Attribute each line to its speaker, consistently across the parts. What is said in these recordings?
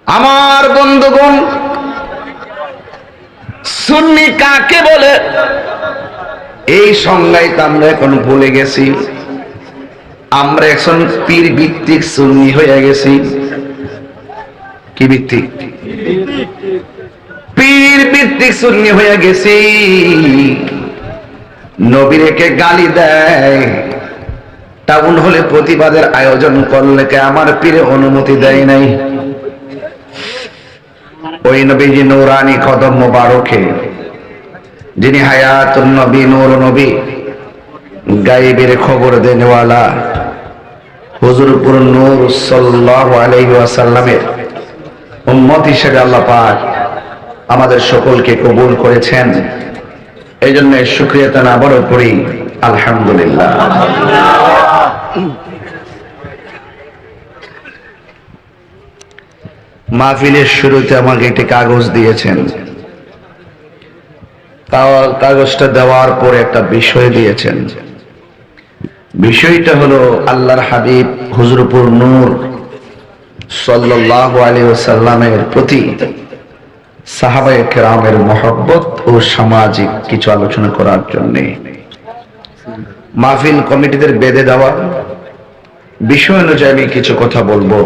Speaker 1: আমার বন্ধুগণ, সুন্নি কাকে বলে এই সংজ্ঞায় তো আমরা এখন ভুলে গেছি। আমরা এখন পীর ভিত্তিক সুন্নি হয়ে গেছি। কি ভিত্তিক? পীর ভিত্তিক সুন্নি হয়ে গেছি। নবীকে গালি দেয়, টাউন হলে প্রতিবাদের আয়োজন করলে কে আমার পীরে অনুমতি দেয় নাই। ওই নবীজি নূরানি কদম মোবারকে, যিনি হায়াতুন নবী, নূর নবী, গায়েবের খবর দেনেওয়ালা হুজুরপুর নূর সাল্লাল্লাহু আলাইহি ওয়াসাল্লামের উম্মত হিসেবে আল্লাহ পাক আমাদের সকলকে কবুল করেছেন। এই জন্য শুকরিয়া তান আবারও করি, আলহামদুলিল্লাহ। মাহফিলের শুরুতে আমাকে একটি কাগজ দিয়েছেন, কাগজটা দেওয়ার পরে একটা বিষয় দিয়েছেন। বিষয়টা হলো আল্লাহর হাবিব হুজুরপুর নূর সাল্লাল্লাহু আলাইহি ওয়াসাল্লামের প্রতি সাহাবায়ে কেরামের মহব্বত ও সামাজিক কিছু আলোচনা করার জন্য মাহফিল কমিটিদের বেঁধে দেওয়া বিষয় অনুযায়ী আমি কিছু কথা বলবো।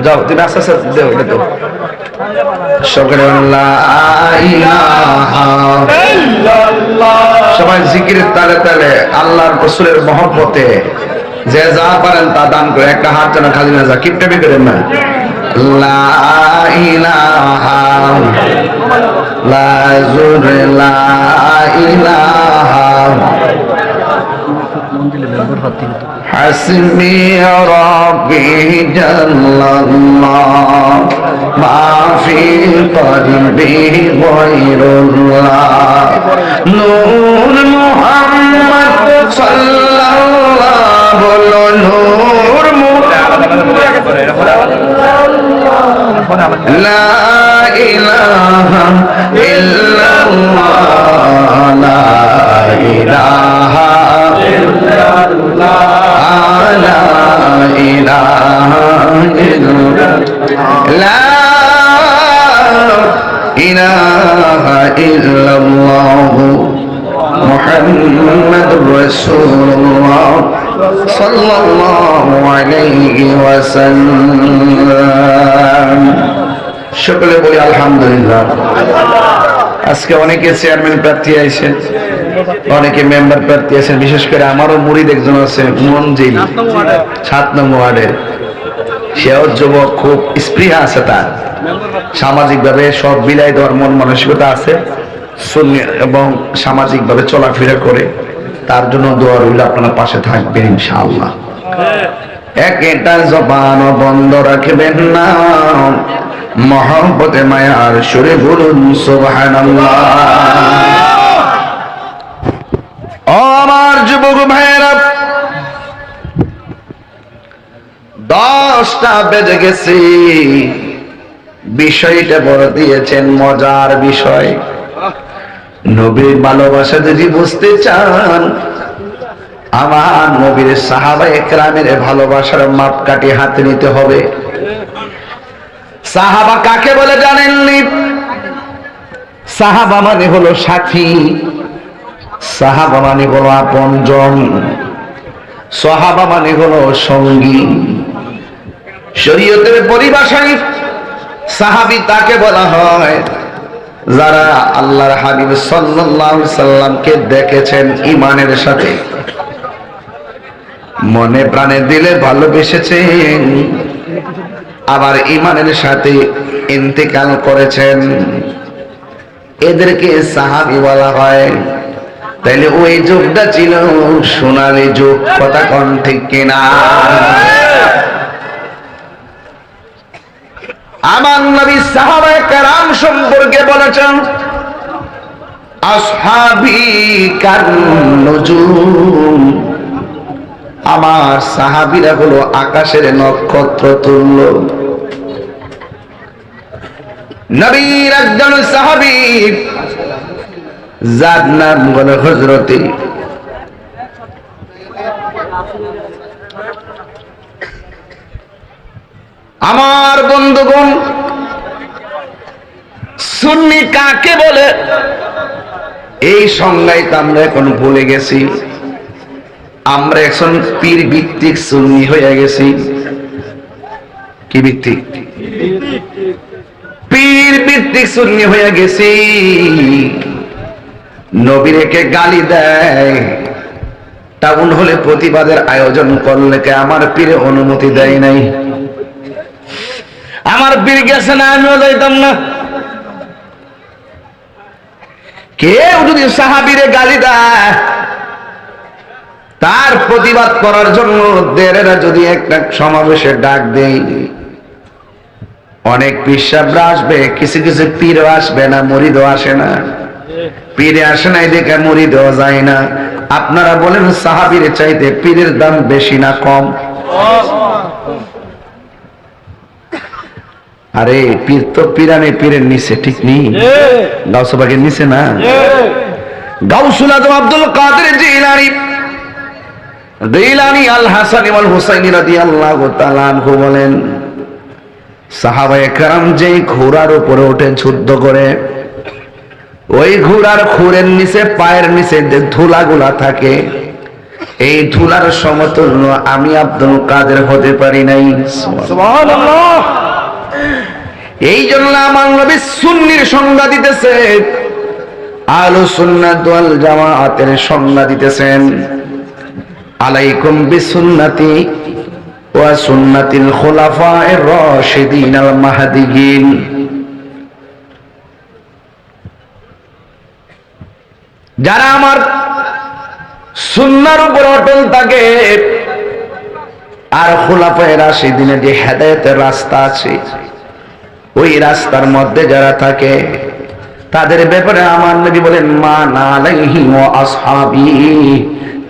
Speaker 1: যাও তুমি আস্তে আস্তে দেও, এটা তো সবাই জিকিরের তালে তালে আল্লাহর রাসূলের মহব্বতে যে যা পারেন তা দান করে। একটা হাত যেন খালি না যা, কিপটামি করেন না। লা ইলাহা লা যুরে লা ইলাহা হাসবি রাব্বি জাল্লাল্লাহ মা ফি কলবি গায়রুল্লাহ নূর মুহাম্মদ সাল্লাল্লাহু নূর লা ইলাহা ইল্লাল্লাহ লা ইলাহা লা ইলাহা ইল্লাল্লাহ মুহাম্মাদুর রাসূলুল্লাহ সাল্লাল্লাহু আলাইহি ওয়াসাল্লাম। সকলে বলি আলহামদুলিল্লাহ। আজকে অনেকে চেয়ারম্যান প্রার্থী আছেন, অনেকে মেম্বার প্রার্থী আছেন। বিশেষ করে আমারও মুরিদ একজন আছে মনজিল, 7 নম্বর ওয়ার্ডের। সেও যুবক, খুব স্পৃহা আছে তার, সামাজিক ভাবে সব বিলাই দেওয়ার মন মানসিকতা আছে, সুন্নি এবং সামাজিক ভাবে চলাফেরা করে। তার জন্য দোয়া রইল, আপনারা পাশে থাকবেন ইনশাআল্লাহ। একটা জবান বন্ধ রাখবেন না, মহব্বতে মায়ার সুরে বলুন সুবহানাল্লাহ। ও আমার যুবক ভাইয়েরা, 10টা বেজে গেছে। বিষয়টা বড় দিয়েছেন, মজার বিষয়। নবীর ভালোবাসা যদি বুঝতে চান, আমার নবীর সাহাবায়ে কেরামের ভালোবাসার মাপকাঠি হাতে নিতে হবে। সাহাবা কাকে বলে জানেননি? সাহাবা মানে হলো সাথী, সাহাবা মানে হলো আপনজন, সাহাবা মানে হলো সঙ্গী। শরীয়তের পরিভাষায় সাহাবী তাকে বলা হয় যারা আল্লাহর হাবিব সাল্লাল্লাহু আলাইহি সাল্লামকে দেখেছেন ঈমানের সাথে, মনে প্রাণে দিলে ভালোবেসেছেন, আবার ঈমানের সাথে ইন্তেকাল করেছেন, এদেরকে সাহাবী বলা হয়। তাইলে ওই যুগটা ছিল সোনালী যুগ, কথা কোন ঠিক কিনা? আমার নবী সাহাবায়ে কেরাম সম্পর্কে বলেছেন, আসহাবী কান নুজুম, আমার সাহাবীরা হলো আকাশের নক্ষত্র তুল্য। নবীর একজন সাহাবী যার নাম হলো হযরতে আমার বন্ধুগণ, সুন্নি কাকে বলে এই সংজ্ঞায় তো আমরা এখন ভুলে গেছি। আমরা এখন পীর ভিত্তিক সুন্নি হয়ে গেছি। কি ভিত্তিক? পীর ভিত্তিক সুন্নি হয়ে গেছি। নবীকে গালি দেয়, টাউন হলে প্রতিবাদের আয়োজন করলে কে আমার পীরে অনুমতি দেয় নাই। আমার পীর গেছে না, আমিও যাইতাম না। কেউ যদি সাহাবীরে গালি দেয়, তার প্রতিবাদ করার জন্য দেরেরা যদি একটা সমাবেশে ডাক দেয়, অনেক পীরসাহেবরা আসবে, কিছু কিছু পীরও আসবে না, মুরিদও আসে না। পীরে আসে না দেখে মুরিদও যায় না। আপনারা বলেন সাহাবীর চাইতে পীরের দাম বেশি না কম? আরে পীর তো পীরানে পীরের নিচে, ঠিক নেই? গাউসবাগের নিচে না। গাউসুল আজম আব্দুল কাদের জিলানী আল হাসান ওয়াল হুসাইনি রাদিয়াল্লাহু তাআলা আনহু বলেন, সাহাবায়ে কেরাম যেই ঘোড়ার উপরে ওঠে যুদ্ধ করে, ওই ঘোড়ার খুরের নিচে পায়ের নিচে যে ধুলাগুলা থাকে, এই ধুলার সমতুল্য আমি আব্দুল কাদের হতে পারি নাই। সুবহানাল্লাহ। এই জন্য আমার নবী সুন্নির সংজ্ঞা দিতেছে, আহলুস সুন্নাত ওয়াল জামাআতের সংজ্ঞা দিতেছেন, আলাইকুম বিসুন্নতি ওয়া সুন্নাতিল খুলাফায়ে রাশিদিন আল মাহদিয়িন। যারা আমার সুন্নাহর উপর অটল থাকে আর খুলাফায়ে রাশিদিনের যে হেদায়েতের রাস্তা আছে, ওই রাস্তার মধ্যে যারা থাকে, তাদের ব্যাপারে আমার নবী বলেন, মান আলাইহি ওয়া আসহাবি,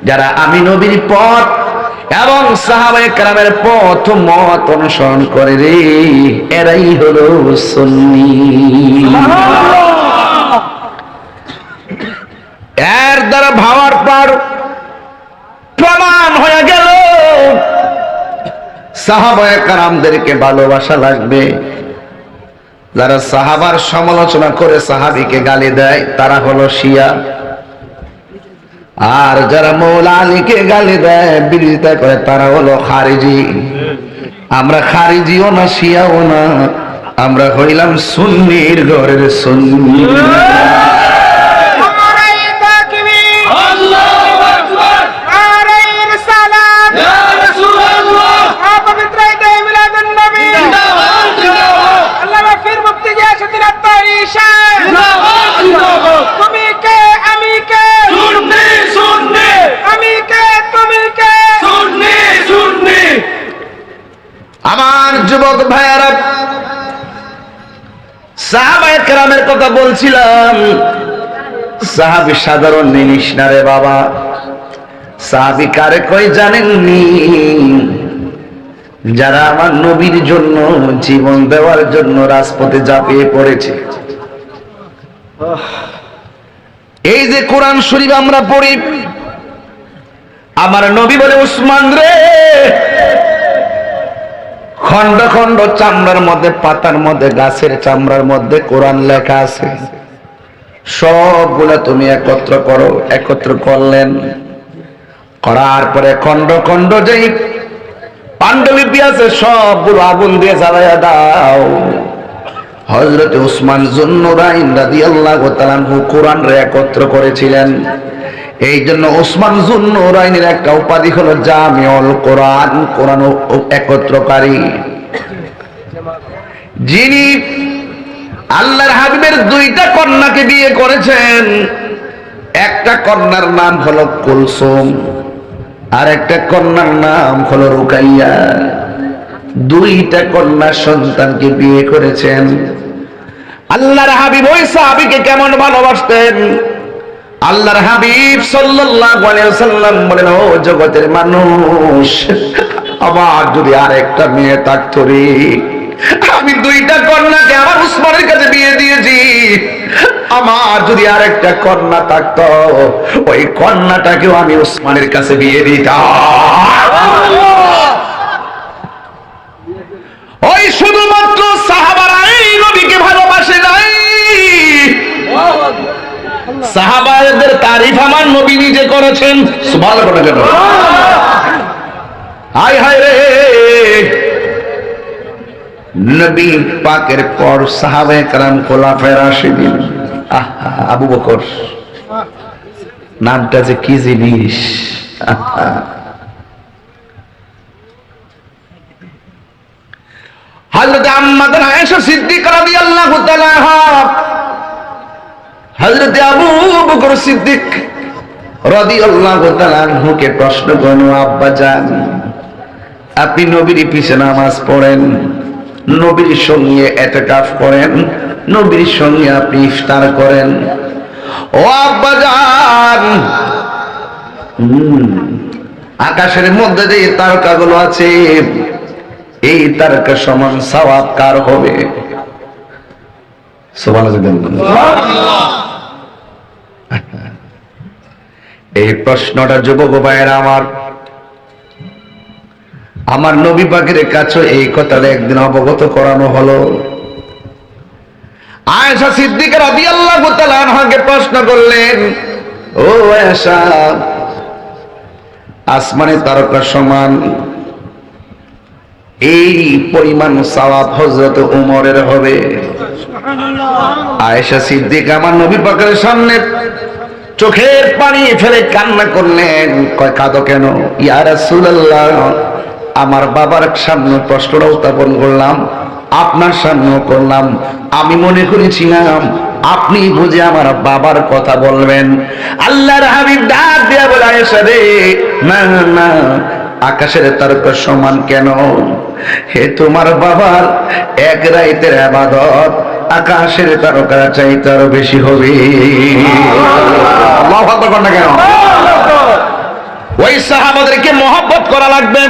Speaker 1: যারা আমি নবীর পথ এবং সাহাবায়ে কেরামের পথ মত অনুসরণ করে রে, এরাই হলো সুন্নি। এর দ্বারা ভাবার পর প্রমাণ হয়ে গেল সাহাবায়ে কেরামদেরকে ভালোবাসা লাগবে। যারা সাহাবার সমালোচনা করে সাহাবীকে গালি দেয়, তারা হলো শিয়া। আর যারা মৌলা আলীকে গালি দেয়, বিরোধিতা করে, তারা হলো খারিজি। আমরা খারিজিও না, শিয়াও না, আমরা হইলাম সুন্নির ঘরের সুন্নি। আমার যুবক ভাইয়ারা, সাহাবায়ে কেরামের কথা বলছিলাম। সাহাবী সাধারণ জিনিস না রে বাবা। সাহাবী কারে কই জানেননি? যারা আমার নবীর জন্য জীবন দেওয়ার জন্য রাজপথে ঝাঁপিয়ে পড়েছে। এই যে কোরআন শরীফ আমরা পড়ি, আমার নবী বলে, উসমান রে, খন্ড খন্ড চামড়ার মধ্যে, পাতার মধ্যে, গাছের চামড়ার মধ্যে কোরআন লেখা আছে, সবগুলা তুমি একত্র করো। একত্র করলেন, করার পরে খন্ড খন্ড যেই পাণ্ডুলিপি আছে সবগুলো আগুন দিয়ে জ্বালাইয়া দাও। হযরত উসমান যুন্নুরাইন রাদিয়াল্লাহু তাআলা আনহু কোরআন রে একত্র করেছিলেন। এই জন্য উসমান যুন্নুরাইনের একটা উপাধি হলো জামিউল কোরআন, কোরআন একত্রকারী। যিনি আল্লাহর হাবিবের দুইটা কন্যাকে বিয়ে করেছেন। একটা কন্যার নাম হলো কুলসুম, আর একটা কন্যার নাম হলো রুকাইয়া। দুইটা কন্যা সন্তানকে বিয়ে করেছেন। আল্লাহর হাবিব ওই সাহাবীকে কেমন ভালোবাসতেন? আল্লাহর হাবিব সাল্লাল্লাহু আলাইহি ওয়াসাল্লাম বলেন, ও জগতের মানুষ, আমার যদি আরেকটা মেয়ে থাকতো রে, আমি দুইটা কন্যাকে আমার উসমানের কাছে বিয়ে দিয়েছি, আমার যদি আরেকটা কন্যা থাকতো ওই কন্যাটাকেও আমি উসমানের কাছে বিয়ে দিতাম। ওই শুধুমাত্র সাহাবারা এই নবীকে ভালোবাসে নাই, সাহাবাদের তারিফ আমার নবী নিজে করেছেন। সুবহানাল্লাহ। হায় হায় রে, নবী পাকের পর সাহাবায়ে কেরাম খোলাফায়ে রাশিদিন, আবু বকর নামটা যে কি জিনিস। হযরত আম্মা আয়েশা সিদ্দিকা রাদিয়াল্লাহু তাআলা, হযরত আবু বকর সিদ্দিক রাদিয়াল্লাহু তাআলা আনহুকে প্রশ্ন করলো, আব্বা জান আপনি নবীর পিছে নামাজ পড়েন, নবীর সঙ্গে ইতিকাফ করেন, নবীর সঙ্গে আপনি ইফতার করেন, ও আব্বা জান আকাশের মধ্যে যে তারকাগুলো আছে এই তারকা সমান সওয়াব কার হবে? সুবহানাল্লাহ। এই প্রশ্নটা যুবক ভাইয়েরা আমার নবী পাকের কাছে এই কথাটা একদিন অবগত করানো হলো। আয়েশা সিদ্দিকা রাদিয়াল্লাহু তাআলা আনহাকে প্রশ্ন করলেন, ও আয়েশা আসমানে তারকা সমান এই পরিমাণ সওয়াব হযরত ওমরের হবে? আয়েশা সিদ্দিকা আমার নবী পাকের সামনে চোখের পানি ফেলে কান্না করলেন, কয় কাঁদো কেন? ইয়া রাসূলুল্লাহ আমার বাবার সামনে প্রশ্নটা উত্থাপন করলাম, আপনার সামনেও করলাম, আমি মনে করেছিলাম আপনি বুঝে আমার বাবার কথা বলবেন। আল্লাহর হাবিব ডাক দিয়া বলে, আয়েশা রে না না, আকাশের তারকা সমান কেন? হে তোমার বাবার এক রাতের ইবাদত আকাশের তারকা চাইতে আরো বেশি হবে। আল্লাহু আকবার না কেন? ওই সাহাবাদেরকে মহব্বত করা লাগবে,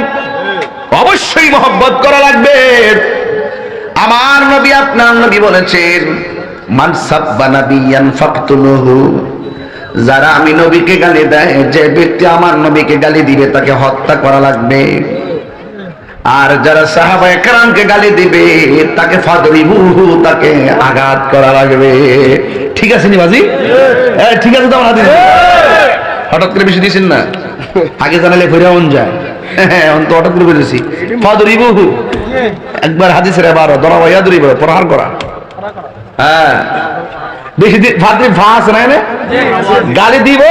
Speaker 1: অবশ্যই মহব্বত করা লাগবে। আমার নবী আপনার নবী বলেছেন, মান সাব্বা নাবিয়ান ফাকতুলুহু, যারা আমি নবীকে গালি দেয়, যে ব্যক্তি আমার নবীকে গালি দিবে তাকে হত্যা করা লাগবে। আর যারা সাহাবায়ে কেরামকে গালি দিবে তাকে ফাদরিবুহু, তাকে আঘাত করা লাগবে। ঠিক আছে নি বাজি? ঠিক আছে তো হাদিস হঠাৎ করে বেশি দিছেন না, আগে জানালে ফিরাউন যায়। হ্যাঁ অন্ত হঠাৎ করে বলেছি ফাদরিবুহু, একবার হাদিসের এবারও দরাবা ইয়াদরিবু, প্রহার করা। হ্যাঁ বেশি ফাদরি ফাঁস নাই না, গালি দিব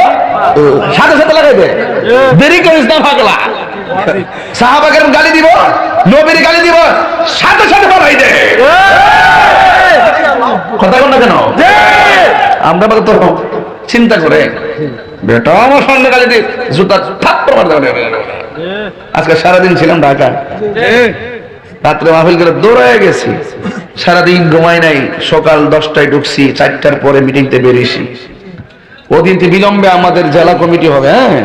Speaker 1: সাথে সাথে লাগাই দে, দেরি করিস না পাগলা। সাহাবাদের গালি দিব, নবীর গালি দিব, সাথে সাথে পালাই দে। কথা বল না কেন? আমরা তো চিন্তা করে বেটা আমার সামনে গালি দি জুতা থাপ্পড় মার দেবে। আজকে সারাদিন ছিলাম ঢাকা, রাত্রে মাহফিল করে দৌড়ায় গেছি, সারাদিন ঘুমাই নাই, সকাল 10টায় ঢুকছি, 4টার পরে মিটিংতে বেরিয়েছি। ওদিন বিলম্বে আমাদের জেলা কমিটি হবে। হ্যাঁ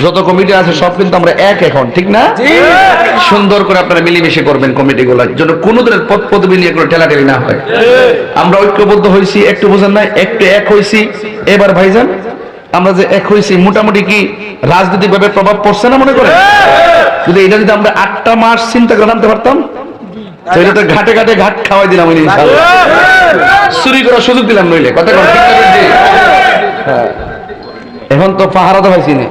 Speaker 1: যত কমিটি আছে সব কিন্তু আমরা এক এখন, ঠিক না? সুন্দর করে আপনারা মিলেমিশে করবেন কমিটিগুলোর জন্য, কোনো ধরনের পদ পদবি নিয়ে কোনো ঠেলাঠেলি না হয়। আমরা ঐক্যবদ্ধ হয়েছি, একটু বোঝেন নাই, একটু এক হয়েছি। এবার ভাইজান আমরা যে এক হয়েছি, মোটামুটি কি রাজনৈতিক ভাবে প্রভাব পড়ছে না মনে করে? যদি এটা যদি আমরা 8টা মাস চিন্তা করে নামতে পারতাম, তাহলে তো ঘাটে ঘাটে ঘাট খাওয়াই দিলাম, চুরি করার সুযোগ দিলাম নইলে। কথা এখন তো পাহারা তো পাইছি না,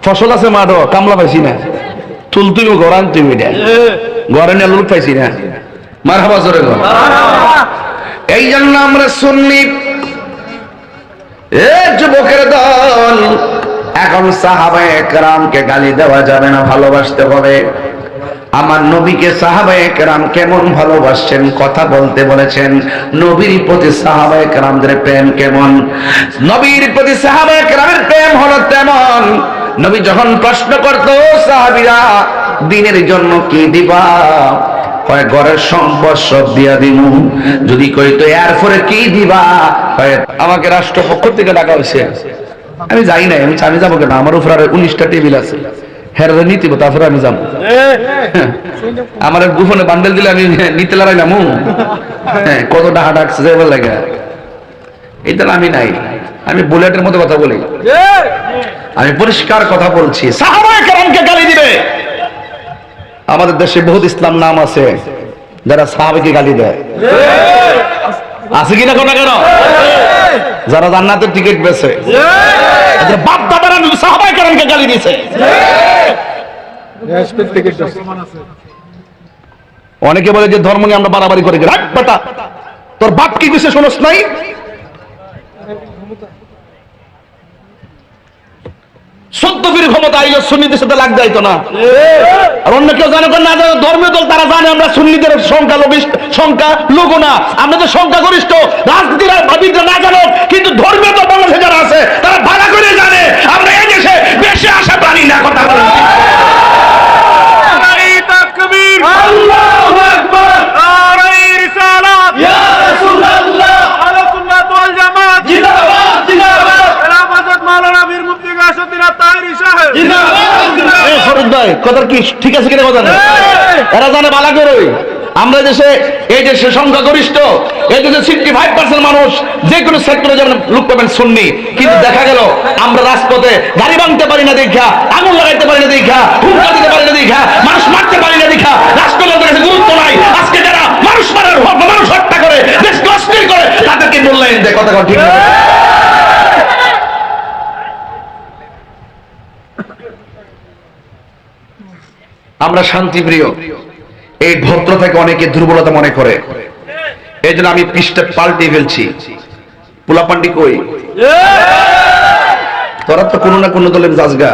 Speaker 1: ফসল আছে মাঠও, কামলা পাইছি না, তুল তুই গড়ান তুই ঘরে নিয়ে লুট পাইছি না। মারহাবা জোরে গো। এই জন্য আমরা সুন্নি এ যুবকের দল, এখন সাহাবায়ে কেরামকে গালি দেওয়া যাবে না, ভালোবাসতে হবে। আমার নবীকে সাহাবায়ে কেরাম কেমন ভালোবাসছেন কথা বলতে বলেছেন। নবীর প্রতি সাহাবায়ে কেরামদের প্রেম কেমন? নবীর প্রতি সাহাবায়ে কেরামের প্রেম হলো তেমন, নবী যখন প্রশ্ন করতো সাহাবীরা দিনের জন্য কি দিবা, কয় ঘরের সম্পদ সব দিয়া দিমু। যদি কইতো এরপরে কি দিবা, কয় আমাকে রাষ্ট্রপক্ষ থেকে ডাকা হয়েছে, আমি যাই নাই, আমি যাবো কেন, আমার উপর আর 19টা টেবিল আছে, হ্যাঁ নীতি তারপরে আমি যাবো। আমার গোপনে বান্ডেল দিলে আমি নিতে লাগাইলাম হ্যাঁ কত ডাহা ডাকছে যাইবার লাগে এটা আমি নাই। আমি বুলেটের মতো কথা বলি, আমি পরিষ্কার কথা বলছি। সাহাবায়ে কেরামকে গালি দিবে। আমাদের দেশে বহুত ইসলাম নাম আছে যারা সাহাবাকে গালি দেয়, আছে কিনা কথা কেন? যারা জান্নাতের টিকিট বেছে বাপ দাদারা সাহাবায়ে কেরামকে গালি দিয়েছে। অনেকে বলে যে ধর্ম নিয়ে আমরা বাড়াবাড়ি করে রাখ বেটা, তোর বাপ কি কইছে শোনস নাই? সত্যির ক্ষমতা আইলে সুন্নিদের সাথে লাগ যাইতো না। আর অন্য কেউ জানে না, ধর্মীয় দল তারা জানে আমরা সুন্নিদের সংখ্যা লোগো না, আমরা তো সংখ্যাগরিষ্ঠ। রাজনীতিরা ভাবিরা না জানো, কিন্তু ধর্মীয় দল বাংলাদেশে যারা আছে তারা ভালো করে জানে আমরা এই দেশে বেশি আশা পানি না। কথা বলেন আল্লাহু আকবার, নারে রিসালাত, ইয়া রাসূলুল্লাহ, আহলে সুন্নাত ওয়াল জামাত জিন্দাবাদ জিন্দাবাদ, খেলাফত মাওলানা বীর মুফতি গাউসউদ্দিন তাহেরি সাহেব জিন্দাবাদ জিন্দাবাদ। এই ফরিদ ভাই কথা কি ঠিক আছে কিনা কথা না? এরা জানে ভালো করে আমরা দেশে এই দেশে সংখ্যাগরিষ্ঠ, এই দেশে 65% মানুষ যে কোনো সেক্টরে যেমন লোক পাবেন সুন্নি, কিন্তু দেখা গেল আমরা রাজপথে গাড়ি ভাঙতে পারি না দেখা, আগুন লাগাইতে পারি না দেখা, হুমকা দিতে পারি না দেখা, মানুষ মারতে পারি না দেখা, রাষ্ট্রের কাছে গুরুত্ব নাই। আজকে যারা মানুষ মারার মানুষ হত্যা করে দেশকে অস্থির করে তাদেরকে মূল্যায়ন দেয়। কথা ঠিক না? আমরা শান্তিপ্রিয়, এই ভদ্রতাকে অনেকে দুর্বলতা মনে করে। এই জন্য আমি পৃষ্ঠা পাল্টে ফেলছি। পোলাপান্ডি কই? তোরা তো কোনো না কোনো দলের জাজগা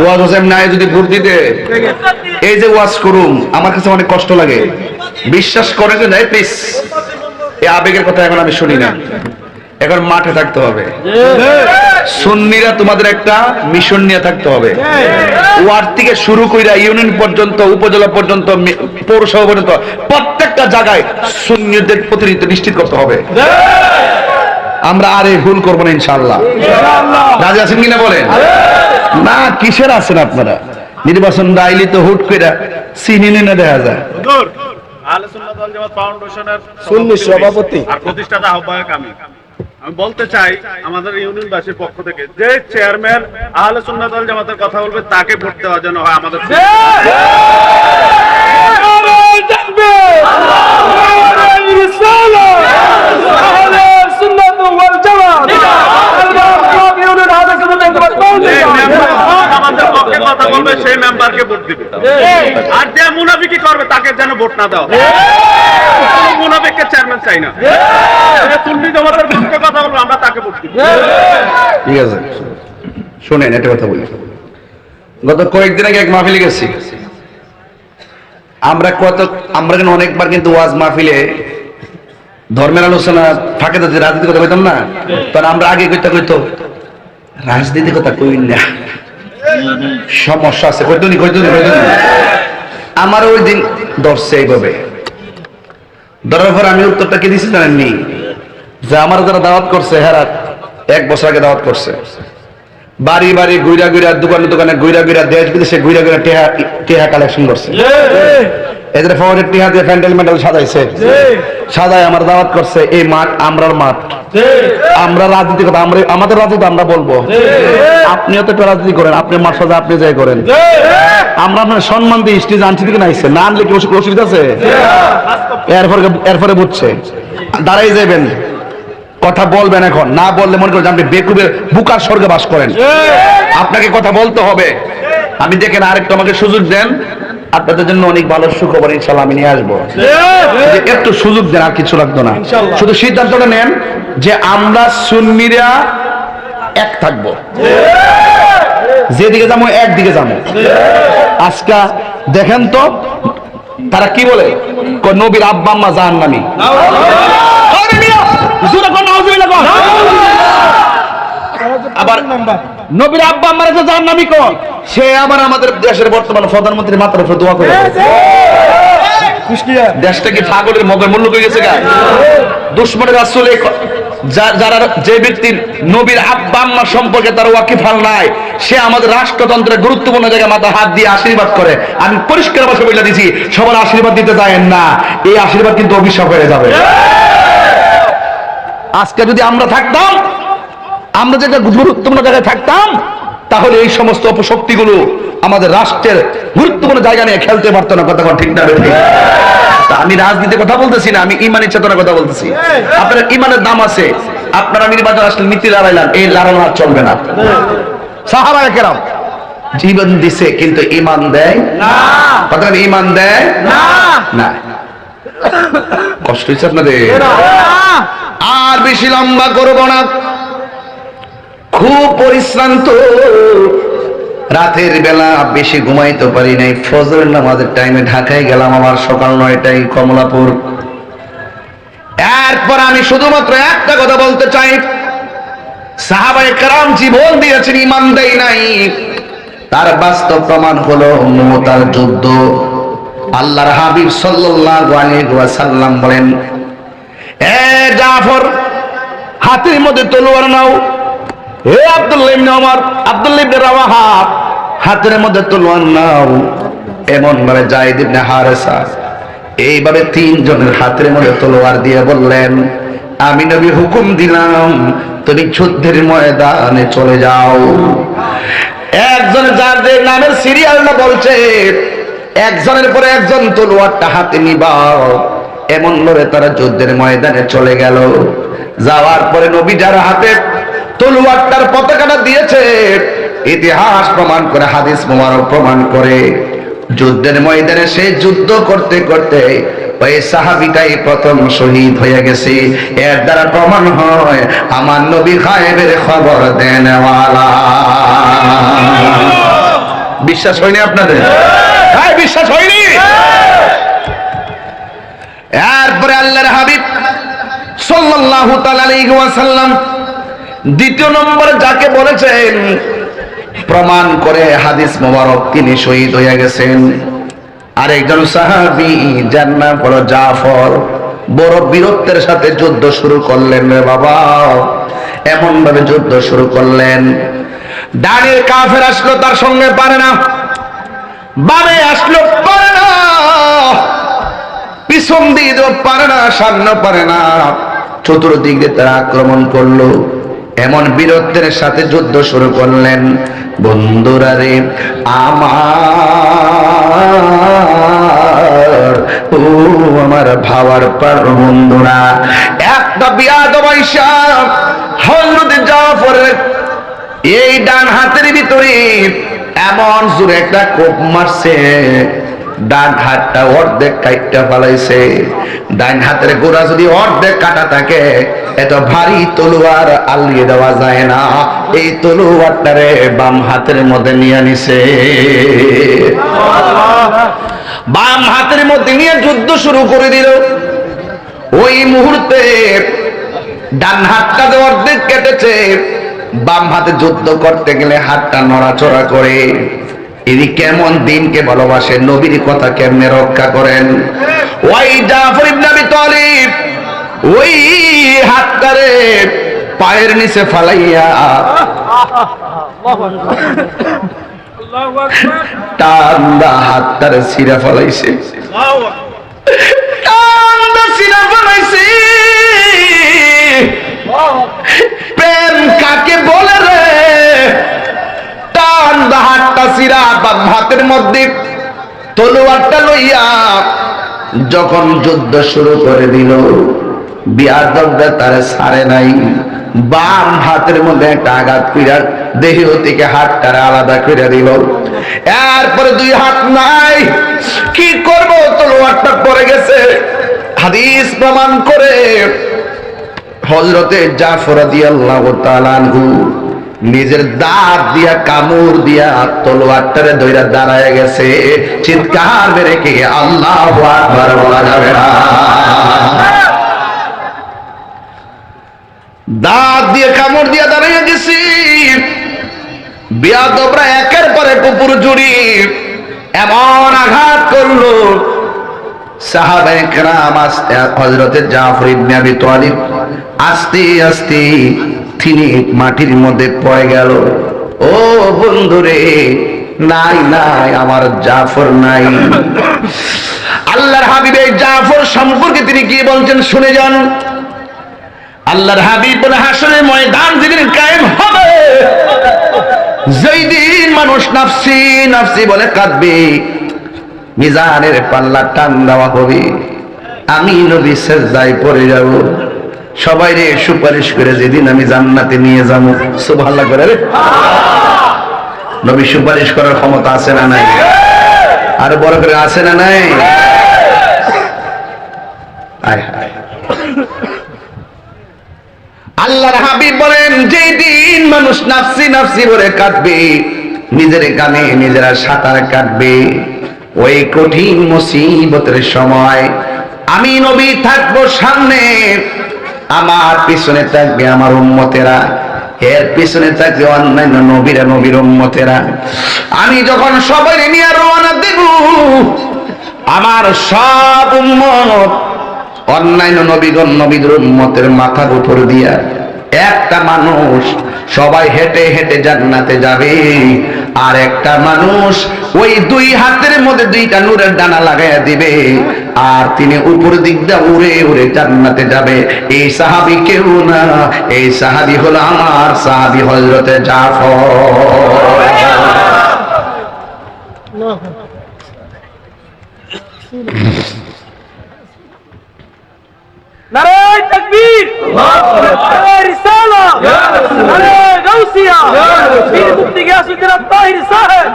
Speaker 1: ওয়াজ হোসেন নাই যদি ভোট দিতে এই যে ওয়াজ করুম আমার কাছে অনেক কষ্ট লাগে। বিশ্বাস করে যে নাই প্লিজ, এই আবেগের কথা এখন আমি শুনি না। এখন মাঠে থাকতে হবে। সুন্নিরা তোমাদের একটা মিশন নিয়ে থাকতে হবে। ওয়ার্ড থেকে শুরু কইরা ইউনিয়ন পর্যন্ত, উপজেলা পর্যন্ত, পৌরসভা পর্যন্ত প্রত্যেকটা জায়গায় সুন্নিদের প্রতিনিধিত্ব নিশ্চিত করতে হবে। আমরা আর এই ভুল করবো না ইনশাআল্লাহ। রাজি আছেন কিনা বলেন? না কিসের আছেন আপনারা? নির্বাচন আইলি তো হুট কইরা চিনি না দেখা যায়।
Speaker 2: আহলে সুন্নাত ওয়াল জামাত ফাউন্ডেশনের সুন্নি সভাপতি আর প্রতিষ্ঠাতা আহ্বায়ক আমি বলতে চাই আমাদের ইউনিয়নবাসীর পক্ষ থেকে যে চেয়ারম্যান আহলে সুন্নাত ওয়াল জামাতের কথা বলবে তাকে ভোট দেওয়ার জন্য হয় আমাদের আমাদের পক্ষে কথা বলবে সেই মেম্বারকে ভোট দিবে। আর যে মুনাফিকি করবে তাকে যেন ভোট না দেওয়া। মুনাফিককে চেয়ারম্যান চাই না। সুন্নি জামাতের পক্ষে কথা বলবে আমরা তাকে ভোট দিব।
Speaker 1: ঠিক আছে, শুনেন একটা কথা বলি। গত কয়েকদিন আগে এক মাহফিলে গেছি। আমরা কিন্তু অনেকবার কিন্তু ওয়াজ মাহফিলে ধর্মের আলোচনা ফাঁকে যদি রাজনীতি কথা কইতাম না, তখন আমরা আগে কইতো রাজনীতি কথা কই না, সমস্যা আছে কইতনি। আমার ওই দিন ধরছে এইভাবে ধরার পর আমি উত্তরটা কি দিচ্ছি জানেননি? যে আমার যারা দাওয়াত করছে হেরা 1 বছর আগে দাওয়াত করছে, বাড়ি বাড়ি ঘুরা ঘুরা, দোকানে দোকানে ঘুরা ঘুরা, দেশ বিদেশে ঘুরা ঘুরা টেহা কালেকশন করছে। এদের ফরের টেহা দিয়ে প্যান্ডেল ম্যান্ডেল সাজাইছে, সাজায় আমার দাওয়াত করছে। এই মাঠ আমরার মাঠ, আমরা রাজনীতি কথা আমাদের রাজনীতি আমরা বলবো। আপনিও তো রাজনীতি করেন, আপনি মাঠ সাজা আপনি যাই করেন। আমরা আপনার সম্মান দিয়ে স্টেজ আনছি দিকে নাইছে না, আনলে কি অসুবিধা আছে? এরপরে বুঝছে দাঁড়াই যাবেন, কথা বলবেন। এখন না বললে মনে করেন আপনি বেকুবের বুকার স্বর্গে বাস করেন। আপনাকে কথা বলতে হবে। আমি দেখেন আরেকটু আমাকে সুযোগ দেন, আপনাদের জন্য অনেক ভালো সুখবর ইনশাআল্লাহ আমি নিয়ে আসবো। একটু সুযোগ দেন, আর কিছু লাগতো না। শুধু সিদ্ধান্তটা নেন যে আমরা সুন্নিরা এক থাকবো, যেদিকে যাবো একদিকে যাবো। আজকে দেখেন তো তারা কি বলে, নবীর আব্বা আম্মা জাহান্নামী। আবার নবীর আব্বা আম্মারা যে জাহান্নামী কোন, সে আবার আমাদের দেশের বর্তমান প্রধানমন্ত্রী মাথার উপরে দোয়া করে। দেশটা কি পাগলের মগের মূল্য হয়ে গেছে? দুশ্মনের রাসূল যারা যে ব্যক্তির নবীর আব্বা আম্মা সম্পর্কে তার ওয়াকিফাল নাই, সে আমাদের রাষ্ট্রতন্ত্রের গুরুত্বপূর্ণ জায়গায় মাথা হাত দিয়ে আশীর্বাদ করে। আমি পরিষ্কার ভাষা বলে দিছি, সবার আশীর্বাদ দিতে যায়েন না, এই আশীর্বাদ কিন্তু অভিশাপ হয়ে যাবে। আজকে যদি আমরা থাকতাম, আমরা যে গুরুত্বপূর্ণ জায়গায় থাকতাম, তাহলে এই সমস্ত অপশক্তিগুলো আমাদের রাষ্ট্রের গুরুত্বপূর্ণ জায়গা নিয়ে খেলতে পারতো না। কথা ঠিক না? আমি রাজনীতির কথা বলতেছি না, আমি ইমানের চেতনার কথা বলতেছি। আপনার ইমানের দাম আছে, আপনারা নির্বাচন আসলে নীতি লড়াইলাম, এই লড়ানো আর চলবে না। সাহাবায়ে কেরাম জীবন দিছে কিন্তু ইমান দেয় না। কথা ইমান দেয় না। না, কষ্ট হচ্ছে আপনাদের। আর বেশি লম্বা করবো না, খুব পরিশ্রান্ত, রাতের বেলা বেশি ঘুমাইতে পারি নাই। ফজরের নামাজের টাইমে ঢাকায় গেলাম, আমার সকাল 9টায় কমলাপুর। এরপর আমি শুধুমাত্র একটা কথা বলতে চাই, সাহাবায়ে কেরাম জীবন দিয়েছেন, ঈমান দেয় নাই। তার বাস্তব প্রমাণ হলো মুতার যুদ্ধ। আল্লাহর হাবিব সাল্লাল্লাহু আলাইহি ওয়াসাল্লাম বলেন, এ জাফর, হাতের মধ্যে তলোয়ার নাও। হে আব্দুল্লাহ ইবনে ওমর, আব্দুল্লাহ ইবনে রাওয়াহা, হাতের মধ্যে তলোয়ার নাও। এমন ভাবে যায়েদ ইবনে হারেসা, এইভাবে তিনজনের হাতের মধ্যে তলোয়ার দিয়ে বললেন, আমি নবী হুকুম দিলাম, তুমি যুদ্ধের ময়দানে চলে যাও। একজনের যার যে নামের সিরিয়ালটা বলছে, একজনের পরে একজন তলোয়ারটা হাতে নিবাও। এমন ভাবে তারা যুদ্ধের ময়দানে চলে গেল। যাওয়ার পরে নবী যার হাতে তলোয়ারটার পতাকাটা দিয়েছে, ইতিহাস প্রমাণ করে, হাদিস মোবারক প্রমাণ করে, যুদ্ধের ময়দানে সে যুদ্ধ করতে করতে ওই সাহাবীটাই প্রথম শহীদ হয়ে গেছে। এর দ্বারা প্রমাণ হয় আমার নবী গায়েবের খবর দেনওয়ালা। বিশ্বাস হয়নি আপনাদের? হ্যাঁ, বিশ্বাস হয়নি? এরপরে আল্লাহর হাবিব সাল্লাল্লাহু তাআলা আলাইহি ওয়াসাল্লাম দ্বিতীয় নম্বরে যাকে বলেছেন, প্রমাণ করে হাদিস মোবারক, তিনি শহীদ হয়ে গেছেন। আরেকজন সাহাবী, যার নাম হলো জাফর, বড় বীরত্বের সাথে যুদ্ধ শুরু করলেন। রে বাবা, এমন ভাবে যুদ্ধ শুরু করলেন, ডানের কাফের আসলো, তার সঙ্গে পারে না, বামে আসলো, পারে না, পিছন দিয়ে পারে না, সামনে পারে না, চতুর্দিক দিয়ে তারা আক্রমণ করলো। এমন বীরত্বের সাথে যুদ্ধ শুরু করলেন। বন্ধুরা রে আমার ভাবার পার বন্ধুরা, একটা বিয়াদব আয়েশা হযরত জাফরের এই ডান হাতের ভিতরে এমন জোরে একটা কোপ মারছে, ডান হাতটা অর্ধেক কাইটটা ফেলাইছে। ডান হাতের গোড়া যদি অর্ধেক কাটা থাকে, এত ভারী তলোয়ার আলিয়ে দেওয়া যায় না। এই তলোয়ারটারে বাম হাতের মধ্যে নিয়ে নিছে, বাম হাতের মধ্যে নিয়ে যুদ্ধ শুরু করে দিল। ওই মুহূর্তে ডান হাতটা অর্ধেক কেটেছে, বাম হাতে যুদ্ধ করতে গেলে হাতটা নড়াচড়া করে। ইনি কেমন দিনকে ভালোবাসে, নবীর কথা কেমনে রক্ষা করেন। ওই জাফর ইবনে আবি তালিব ওই হাতটারে পায়ের নিচে ফালাইয়া টান্দা হাতটারে ছিঁড়া ফলাইছে, টান্দা ছিঁড়া ফলাইছে। প্রেম কাকে বলে রে? টান্দা হাতটা ছিঁড়া, বাম হাতের মধ্যে তলোয়ারটা লইয়া যখন যুদ্ধ শুরু করে দিল, বিয়াদবরা তারে ছাড়ে নাই। বাম হাতের মধ্যে একটা আঘাত কইরা দেহ থেকে হাতটারে আলাদা করে দিল। এরপরে দুই হাত নাই, কি করব? তলোয়ারটা পড়ে গেছে। হাদিস প্রমাণ করে হযরতে জাফর রাদিয়াল্লাহু তাআলা আনহু নিজের দাঁত দিয়া কামড় দিয়া তলোয়ারটারে ধইরা দাঁড়ায় গেছে। চিৎকার মেরে কি আল্লাহু আকবার বলা যাবে না? দাঁত দিয়ে কামড় দিয়া দাঁড়াইয়া গেছি। বিয়াদবরা একের পর এক উপর জুড়ি এমন আঘাত করলো, সাহাবায়ে কেরাম আস্তে হযরত জাফর ইবনে আবি তালিব আস্তে আস্তে তিনি মাটির মধ্যে পড়ে গেল। ও বন্ধুরে, নাই নাই, আমার জাফর নাই। আল্লাহর হাবিব এই জাফর সম্পর্কে তিনি কি বলছেন শুনে যান। আল্লাহর হাবিব বলে, হাসরের ময়দান যেদিন কায়েম হবে, যেই দিন মানুষ নাফসি নাফসি বলে কাঁদবে, মিজানের পাল্লা টান দেওয়া হবে, আমি নবী সিজদায় পড়ে যাব, সবাই রে সুপারিশ করে যেদিন আমি জান্নাতে নিয়ে যাব। সুবহানাল্লাহ করে রে। নবী সুপারিশ করার ক্ষমতা আছে না নাই? আর বড় করে আছে না নাই? আয় হায়। আল্লাহর হাবিব বলেন, যেই দিন মানুষ নাফসি নাফসি বলে কাঁদবে, নিজের কানে নিজেরা সাঁতার কাটবে, ওই কঠিন মুসিবতের সময় আমি নবী থাকবো সামনে, আমার পিছনে থাকবে আমার উম্মতেরা, এর পিছনে থাকবে অন্যান্য নবীরা, নবীর উম্মতেরা। আমি যখন সবাই নিয়ে রওনা দেব, আমার সব উম্মত অন্যান্য নবীগণ নবীদের উম্মতের মাথার উপর দিয়া একটা মানুষ সবাই হেঁটে হেঁটে জান্নাতে যাবে, আর একটা মানুষ ওই দুই হাতের মধ্যে দুইটা নূরের ডানা লাগাইয়া দিবে, আর তিনি উপর দিক দিয়ে উড়ে উড়ে জান্নাতে যাবে। এই সাহাবী কেউ না, এই সাহাবী হলো আমার সাহাবী হযরতে জাফর।
Speaker 3: নারায়ে তাকবীর, নারায়ে রিসালাত, নারায়ে গাউসিয়া, পীর মুফতি গিয়াসউদ্দিন আত-তাহির সাহেব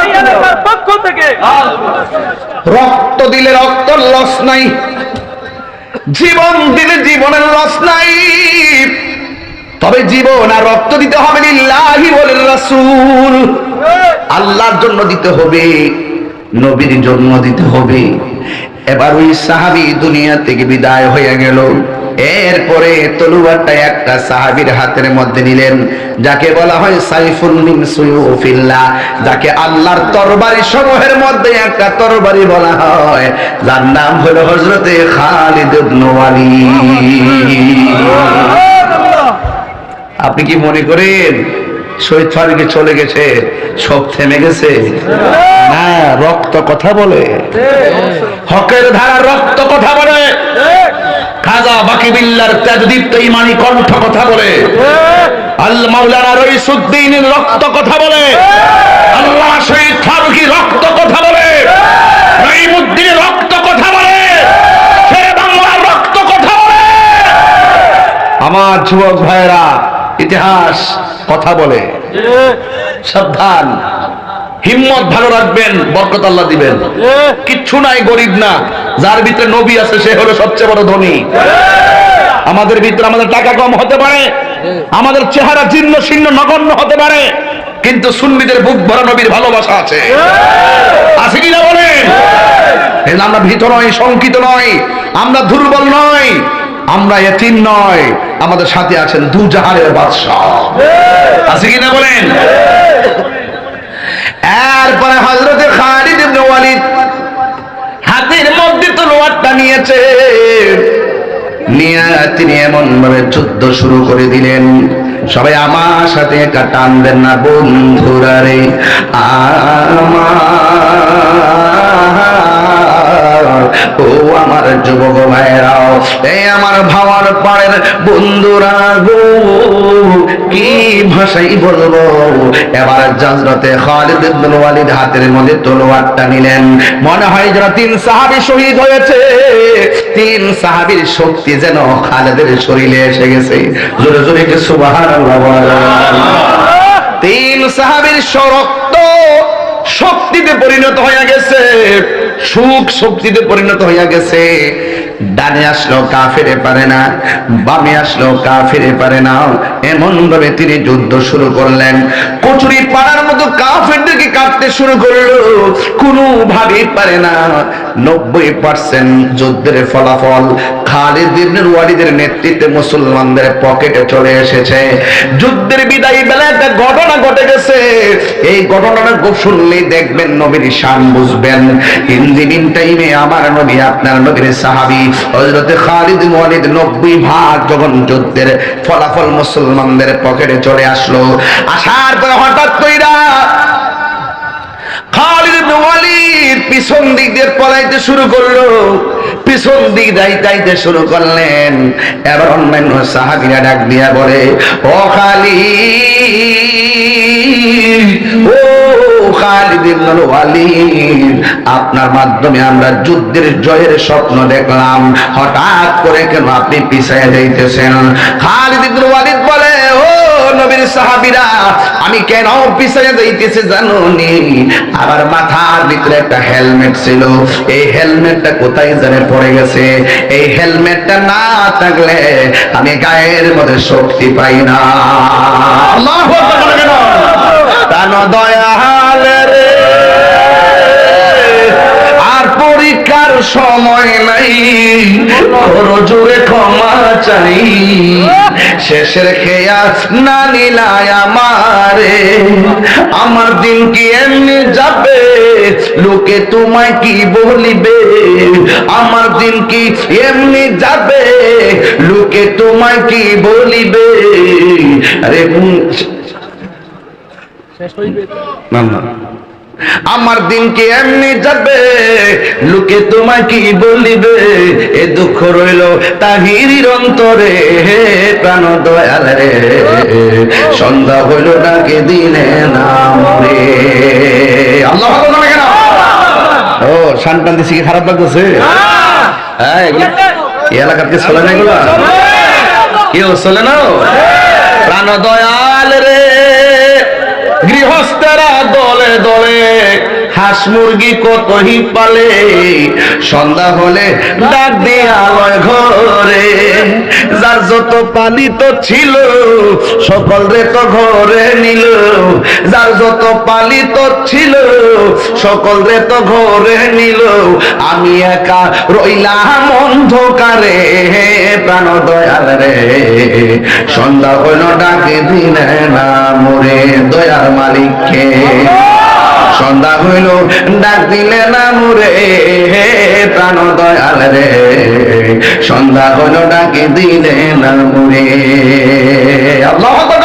Speaker 3: এই এলাকার পক্ষ থেকে
Speaker 1: রক্ত দিলে রক্তর লস নাই, জীবন দিলে জীবনের লস নাই, তবে জীবন আর রক্ত দিতে হবে লিল্লাহি ওয়াল রাসূল, আল্লাহর জন্য দিতে হবে, নবীর জন্য দিতে হবে। এবার ওই সাহাবী দুনিয়া থেকে বিদায় হয়ে গেল। এরপরে তলোয়ারটা একটা সাহাবীর হাতের মধ্যে নিলেন, যাকে বলা হয় সাইফুন মিন সুয়ুফিল্লাহ, যাকে আল্লাহর তরবারি সমূহের মধ্যে একটা তরবারি বলা হয়, যার নাম হলো হযরতে খালিদ ইবনে ওয়ালিদ। আপনি কি মনে করেন শহীদ ফারুকে চলে গেছে, সব থেমে গেছে? না, রক্ত কথা বলে, হকের ধারা রক্ত কথা বলে, খাজা বাকি বিল্লার তাজদীপ্ত ঈমানী কণ্ঠ কথা বলে, আল মাওলানা রইসুদ্দিনের রক্ত কথা বলে, আল্লাহ শহীদ ফারুকী রক্ত কথা বলে, রহিমউদ্দিনের রক্ত কথা বলে, শেরে বাংলার রক্ত কথা বলে। আমার যুবক ভাইরা, ইতিহাস কথা বলে, সাবধান, হিম্মত ভালো রাখবেন, বরকত আল্লাহ দিবেন। কিচ্ছু নাই, গরিব না, যার ভিতরে নবী আছে সে হলো সবচেয়ে বড় ধনী। আমাদের ভিতরে আমাদের টাকা কম হতে পারে, আমাদের চেহারা জীর্ণ শীর্ণ নগণ্য হতে পারে, কিন্তু সুন্নিদের বুক ভরা নবীর ভালোবাসা আছে, আছে কিনা বলেন? আমরা ভীত নই, শঙ্কিত নই, আমরা দুর্বল নই, আমরা এতিম নয়, আমাদের সাথে আছেন দুজাহানের বাদশা, আছে কিনা বলেন? এরপরে হযরতে খালিদ ইবনে ওয়ালিদ হাতের মধ্যে তলোয়ারটা নিয়েছে, নিয়ে তিনি এমন ভাবে যুদ্ধ শুরু করে দিলেন। সবাই আমার সাথে একটা টান দেন না বন্ধুরা রে, ও আমার যুবক ভাইরাও, এই আমার ভাবার পাড়ের বন্ধুরা গো, কি ভাষাই বলবো। এবার হযরতে খালিদ ইবনে ওয়ালিদ হাতের মধ্যে তলোয়ারটা নিলেন। মনে হয় যেন 3 সাহাবী শহীদ হয়েছে, 3 সাহাবীর শক্তি যেন খালিদের শরীরে এসে গেছে। জোরে জোরে কি সুবহানাল্লাহ বলেন। 3 সাহাবীর রক্ত শক্তিতে পরিণত হয়ে গেছে, সুখ শক্তিতে পরিণত হয়ে গেছে। ডানে আসলো কাফেরে পারে না, বামে আসলো কাফেরে পারে না, এমন ভাবে তিনি যুদ্ধ শুরু করলেন, কচুরি পাড়ার মতো কাফেরদেরকে কাটতে শুরু করলো, কোনোভাবেই পারে না। 90% যুদ্ধের ফলাফল খালিদ ইবনে ওয়ালিদের নেতৃত্বে মুসলমানদের পকেটে চলে এসেছে। যুদ্ধের বিদায়ী বেলা একটা ঘটনা ঘটে গেছে, এই ঘটনাটা শুনলেই দেখবেন নবীর শান বুঝবেন। ইন দি মিন টাইমে আমার নবী, আপনার নবীর সাহাবী হযরত খালিদ ইবনে ওয়ালিদ 90% যখন যুদ্ধের ফলাফল মুসলমানদের পকেটে চলে আসলো, আসার পর হঠাৎ কইরা খালিদ ইবনে ওয়ালিদ পিছন দিক দিয়ে পলাইতে শুরু করলো, পিছন দিক যাইতে শুরু করলেন। এবার অন্যান্য সাহাবীরা ডাক দিয়া বলে, ও খালিদ, ও খালিদ ইবনে ওয়ালিদ, আপনার মাধ্যমে আমরা যুদ্ধের জয়ের স্বপ্ন দেখলাম, হঠাৎ করে কেন আপনি পিছায় যাইতেছেন? খালিদ ইবনে ওয়ালিদ বলে, ও নবীর সাহাবীরা, আমি কেন পিছায় যাইতেছি জানোনি? আমার মাথার ভিতরে একটা হেলমেট ছিল, এই হেলমেটটা কোথায় জানে পড়ে গেছে। এই হেলমেটটা না থাকলে আমি গায়ের মধ্যে শক্তি পাই না। আল্লাহু আকবার। কেন তানো দয়াল রে, আর পরীক্ষার সময় নাই, বড় জোরে ক্ষমা চাই, শেষের খেয়া না নিলাই আমারে, আমার দিন কি এমনি যাবে, লোকে তোমায় কি বলিবে, আমার দিন কি এমনি যাবে, লোকে তোমায় কি বলিবে। আরে না না, আমার দিন কি এমনি যাবে, লোকে তোমায় কি বলিবে, এ দুঃখ রইল তাহিরির অন্তরে, প্রাণ দয়াল রে, সন্ধ্যা হইল ডাকে দিনে নাম রে। আল্লাহ কেন ও শানটান দিছি কি খারাপ লাগতেছে? হ্যাঁ, এই এলাকার কি চলে না এগুলো? কেউ চলে না? প্রাণ দয়াল রে, গৃহস্থেরা দলে দলে হাঁস মুরগি কতই পালে, সন্ধ্যা হলে ডাক দিয়ে আলয় ঘরে, যার যত পালিত ছিল সকল রে তো ঘরে নিল, যার যত পালিত ছিল সকল রে তো ঘরে নিল, আমি একা রইলাম অন্ধকারে, প্রাণ দয়াল রে, সন্ধ্যা হইল ডাকে দিনে না মোরে, দয়ার মালিককে সন্ধ্যা হইল ডাক দিলে না মুরে, প্রাণ দয়াল রে, সন্ধ্যা হইল ডাকে দিলে না মুরে। আল্লাহু আকবার।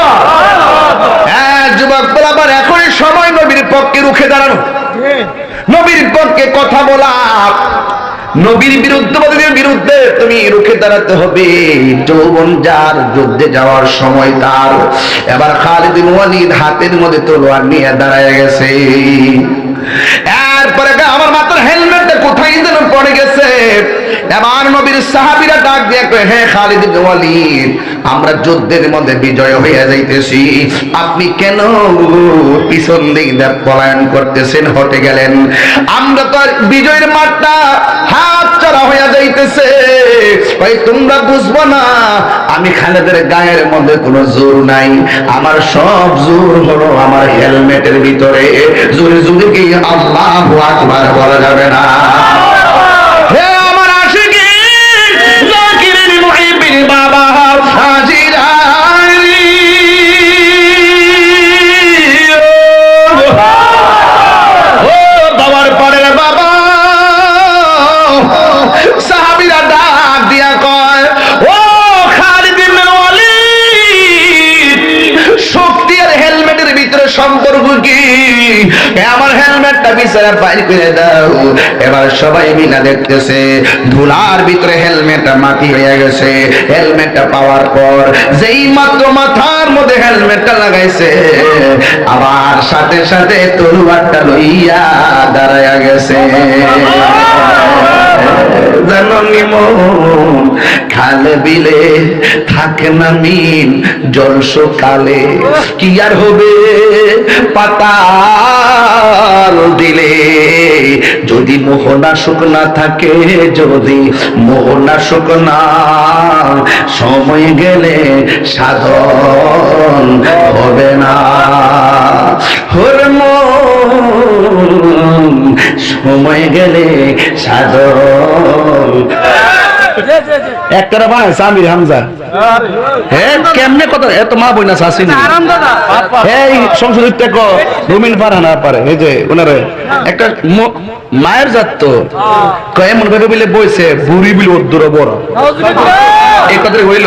Speaker 1: হ্যাঁ যুবক বলাবার এখনই সময় নবীর পক্ষে রুখে দাঁড়ানো, নবীর পক্ষে কথা বলা, নবীর বিরুদ্ধবাদীদের বিরুদ্ধে তুমি রুখে দাঁড়াতে হবে। যৌবন যার, যুদ্ধে যাওয়ার সময় তার। এবার খালিদ ইবনে ওয়ালিদ হাতের মধ্যে তলোয়ার নিয়ে দাঁড়ায় গেছে। এরপরে আমার মাথার হেলমেটটা কোথায় যেন পড়ে গেছে। এবার নবীর সাহাবীরা ডাক দিয়ে কয়, হে খালিদ ইবনে ওয়ালিদ, আমরা যুদ্ধের মধ্যে বিজয় হয়ে যাইতেছি, আপনি কেন পিছন দিক দিয়ে পলায়ন করতেছেন, হটে গেলেন? আমরা তো বিজয়ের মাঠটা হাত ছাড়া হয়ে যাইতেছে। ভাই তোমরা বুঝবো না, আমি খালিদের গায়ের মধ্যে কোনো জোর নাই, আমার সব জোর হলো আমার হেলমেটের ভিতরে। জোরে জোরে কি আল্লাহু আকবার বলা যাবে না? হে আমার আশিকিন জাকিরিন মুহিবিন বাবা হাজিরা, ও বাবার পরের বাবা, সাহাবীরা ডাক দিয়া কয়, ও খালিদ ইবনে ওয়ালিদ, শক্তি আর হেলমেটের ভিতরে সম্পর্ক কি? আমার হেলমেটটা বিছানা বাইর করে দাও। এবার সবাই মিলে দেখতেছে ধুলার ভিতরে হেলমেটটা মাটি হয়ে গেছে। হেলমেটটা পাওয়ার পর যেই মাত্র মাথার মধ্যে হেলমেটটা লাগাইছে, আবার সাথে সাথে তলোয়ারটা লইয়া দাঁড়ায়া গেছে। জাননি মন খালে বিলে থাকে না মিন, জল সকালে কি আর হবে পাতাল দিলে। যদি মোহনাশক না থাকে, যদি মোহনাশক না, সময় গেলে সাধন হবে না। ওর মন সময় গেলে সাধন। একটা ভাই সামির হামজা, হ্যাঁ কেমনে কথা এত মা বইনা শাসিনি এই সংসদ ত্যাগ রুমিন ফারহানা পারে, এই যে ওনারে একটা মায়ের জাত তো এমন ভাবে বলে বইছে বুড়ি বিল দূর বড় এই কথা হইল।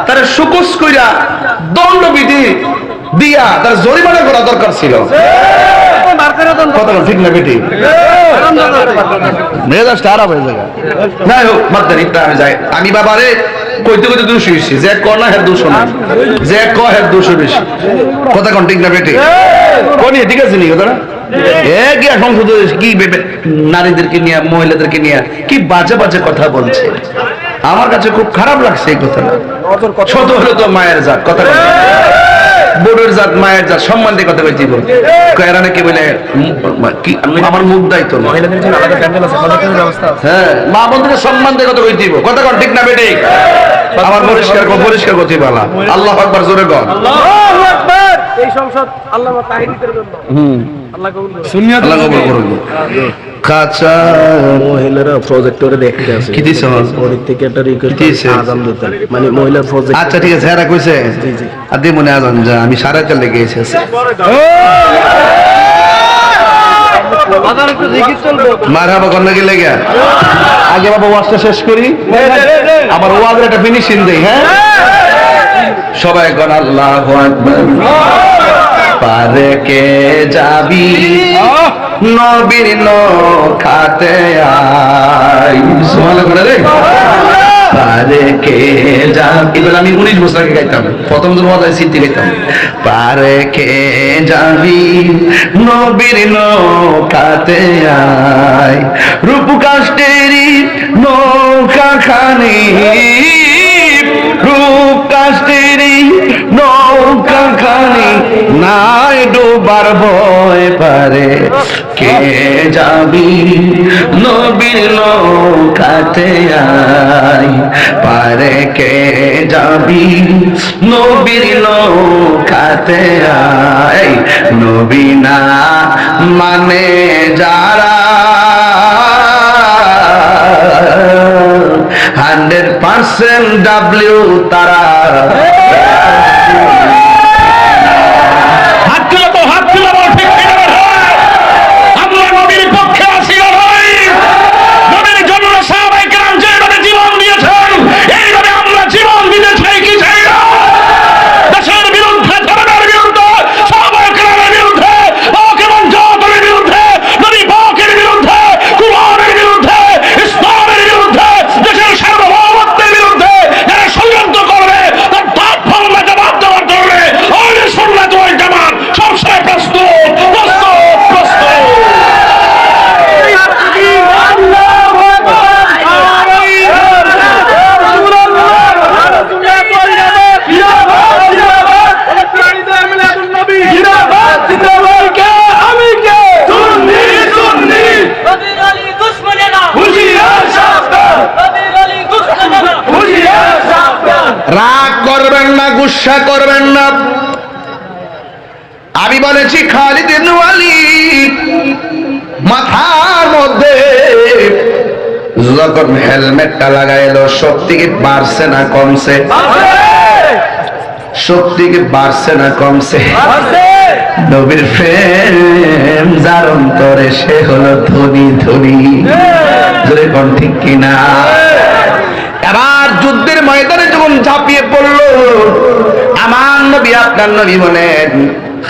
Speaker 1: তারে সুকুস কইরা দণ্ডবিধি দিয়া তার জরিমানা করা দরকার ছিল। কথা ঠিক না বেটি, মেজাজটা আরাম হয়ে যায়। যাই হোক মাত্র ইত্যা আমি যাই। আমি বাবারে কইতে কইতে দোষ হয়েছি, যে কনা হের দোষ না, যে ক হের দোষ বেশি। কথা কোন ঠিক না বেটি, কোনি ঠিক আছে নি কথা না? এ কি সংসদ কি নারীদেরকে নিয়ে মহিলাদেরকে নিয়ে কি বাজে বাজে কথা বলছে, আমার কাছে খুব খারাপ লাগছে এই কথা। ছোট হলো তো মায়ের জাত, কথা বড়ের জাত মায়ের জাত সম্মান দিয়ে কথা বলছি। এরা নাকি বলে আমার মুখ দায়িত্ব, হ্যাঁ মা বোনকে সম্মান দিয়ে কথা বলছি। কথা কন ঠিক না বেটি? আমার পরিষ্কার করতে পারলা। আল্লাহ আকবার জোরে কর।
Speaker 3: এই সংসদ আল্লামা তাহিরিদের জন্য আল্লাহ কবুল করুন।
Speaker 1: সুন্নিয়ত আল্লাহ কবুল করুন। কাঁচা
Speaker 4: মহিলারা প্রজেক্টরে দেখতে আছে,
Speaker 1: কি দিছ
Speaker 4: ওর থেকে একটা রিকোয়েস্ট
Speaker 1: দিছে
Speaker 4: আজান দিতে, মানে মহিলার প্রজেক্ট।
Speaker 1: আচ্ছা ঠিক আছে, এরা কইছে আদি মনে আজান যা আমি সারা কাল লেগে এসেছি। মারহাবা করলে গেলে গা আগে বাবা ওয়াজটা শেষ করি, আবার ওয়াজের একটা ফিনিশিং দেই। হ্যাঁ সবাই কোন আল্লাহু আকবার। পারে কে যাবি নবীর নখাতে আই, সুবহানাল্লাহ করে রে। পারে কে যাবি, এবার আমি 19 বছর আগে গাইতাম, প্রথম দিন ওয়াজ সিদ্ধি গাইতাম। পারে কে যাবি নবীর নখাতে আই, রূপ কাষ্টেরি নৌকা খানি, রূপ কাষ্টেরি নৌকা খানি নাই ডোবার ভয়। পারে কে যাবি নবীর নৌকাতে আই, পারে কে যাবি নবীর নৌকাতে আই। নবী না মানে যারা 100% ডাব্লিউ তারা। রাগ করবেন না, গুসা করবেন না। আমি বলেছি খালিদ ইবনে ওয়ালিদ মাথার মধ্যে যখন হেলমেটটা লাগাইলো শক্তি কি বাড়ছে না কমছে? শক্তি কি বাড়ছে না কমছে? নবীর প্রেম যার অন্তরে সে হলো ধনী ধনী, জোরে কোন ঠিক কিনা? এবার যুদ্ধের ময়দানে যখন ঝাঁপিয়ে পড়লো আমার নবী, আপনার নবী বলেন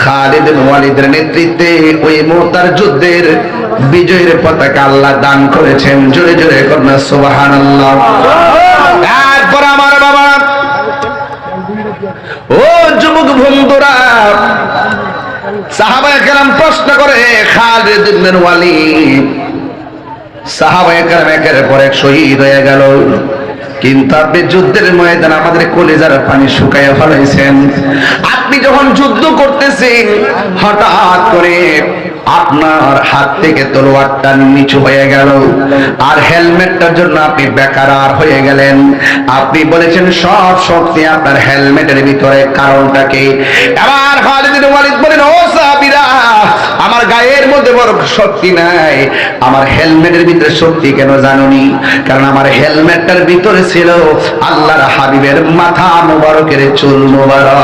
Speaker 1: খালিদ বিন ওয়ালিদের নেতৃত্বে ওই মুহূর্তের যুদ্ধের বিজয়ের পতাকা আল্লাহ দান করেছেন। জোরে জোরে করুন সুবহানাল্লাহ। তারপর আমার বাবা ও যুবক বন্ধুরা, সাহাবায়ে কেরাম প্রশ্ন করে খালিদ বিন ওয়ালিদ, সাহাবায়ে কেরাম একের পর এক শহীদ হয়ে গেল, কিন্তু আপনি যুদ্ধের ময়দান আমাদের কলিজার পানি শুকাইয়া ফেলাইছেন। আপনি যখন যুদ্ধ করতেছেন হঠাৎ করে আপনার হাত থেকে তলোয়ারটা নিচু হয়ে গেল, আর হেলমেটটার জন্য আপনি বেকারার হয়ে গেলেন। আপনি বলেছেন সব শক্তি আপনার হেলমেটের ভিতরে, কারণটা কি? এবার খালিদ বিন ওয়ালিদ বলেন, ও সাহাবীরা, আমার গায়ের মধ্যে বড় শক্তি নাই, আমার হেলমেটের ভিতরে শক্তি কেন জানুনি? কারণ আমার হেলমেটটার ভিতরে ছিল আল্লাহর হাবিবের মাথা মুবারকের চুল মুবারক।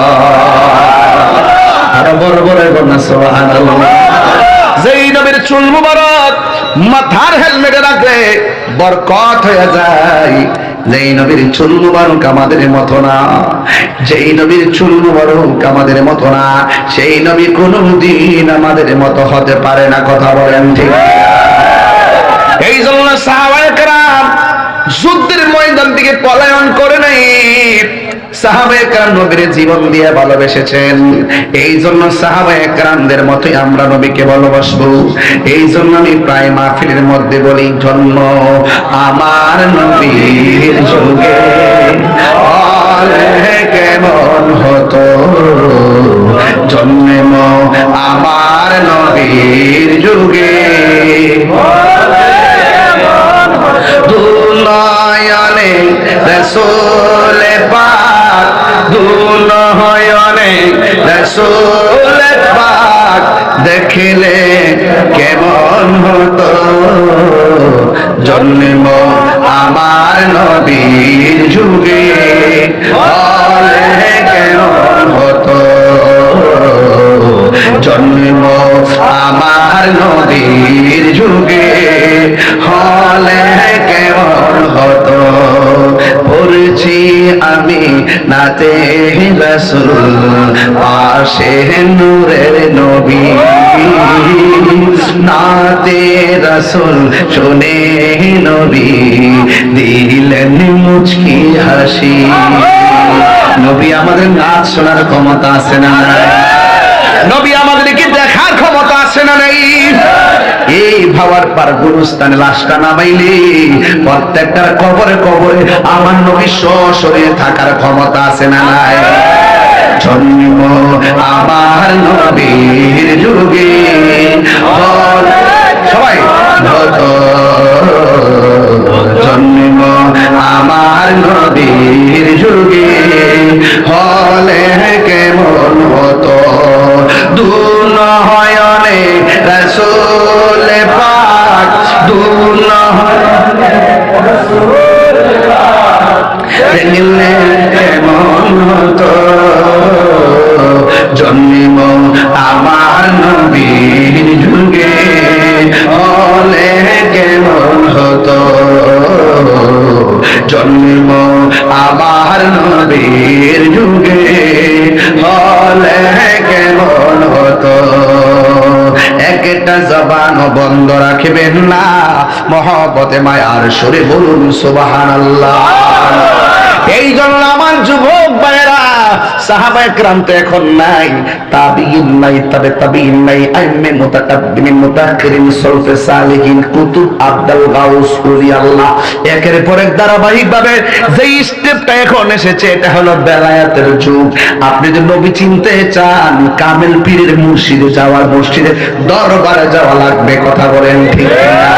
Speaker 1: আর বড় বড় বন্যা সুবহানাল্লাহ। যেই নবীর চুল মুবারক মাথার হেলমেটে রাখলে বরকত হয়ে যায়। যেই নবীর চুল মুবারক আমাদের মতো না, যেই নবীর চুল মুবারক আমাদের মতো না, সেই নবী কোনদিন আমাদের মতো হতে পারে না। কথা বলেন ঠিক? এই জন্য সাহাবায়ে কেরাম যুদ্ধের ময়দান থেকে পলায়ন করে নাই, সাহাবায়ে কেরাম নবীর জীবন দিয়ে ভালোবেসেছেন। এই জন্য সাহাবায়ে কেরামদের মতোই আমরা নবীকে ভালোবাসবো। এই জন্য আমি প্রায় মাহফিলের মধ্যে বলি, জন্ম আমার নবীর যুগে হলে কেমন হতো, জন্ম আমার নবীর যুগে দুনয়নে রাসূল পাক, দুনয়নে রাসূল পাক দেখিলে কেমন হতো, জন্ম আমার নবীর যুগে হলে কেমন হতো, জন্ম আমার নবীর যুগে হলে কেমন হতো। পড়ছি আমি নাতে রাসূল পাশে নূরের নবী, নাতে রাসূল শুনে নবী দিলেন মুচকি হাসি। নবী আমাদের নাচ শোনার ক্ষমতা আছে না? নবী আমাদেরকে দেখার ক্ষমতা আছে না নাই? এই ভাবার পার গুরুস্থানে লাশটা নামাইলে প্রত্যেকটার কবরে কবরে আমার নবী সশরীরে থাকার ক্ষমতা আছে না নাই? জন্ম আমার নবীর যুগে সবাই হতো, জন্ম আমার নবীর যুগে হলে কেমন হতো, দুনয়নে রাসূল পাক, দুনয়নে রাসূল পাক দেখিলে কেমন হতো, জন্ম আমার নবীর যুগে হলে কেমন হতো, জন্ম আমার নবীর যুগে হলে কেমন হতো। একটা জবান বন্ধ রাখবেন না, মহব্বতে মায়ার সুরে বলুন সুবহানাল্লাহ। এই জন্য আমার যুবক ভাইরা, সাহাবায়ে কেরাম তো এখন নাই, তাবিঈন নাই, তাবিঈন নাই, আইম্মে মুতাকাদ্দিমিন মুতাআখিরিন সালফে সালিহিন কুতুব আব্দুল গাউস ওলি আল্লাহ, একের পর এক ধারাবাহিক ভাবে যে স্টেপটা এখন এসেছে এটা হলো বেলায়েতের যুগ। আপনি যদি নবী চিনতে চান, কামেল পীরের মুর্শিদে যাওয়ার, মসজিদে দরবারে যাওয়া লাগবে। কথা বলেন ঠিক না?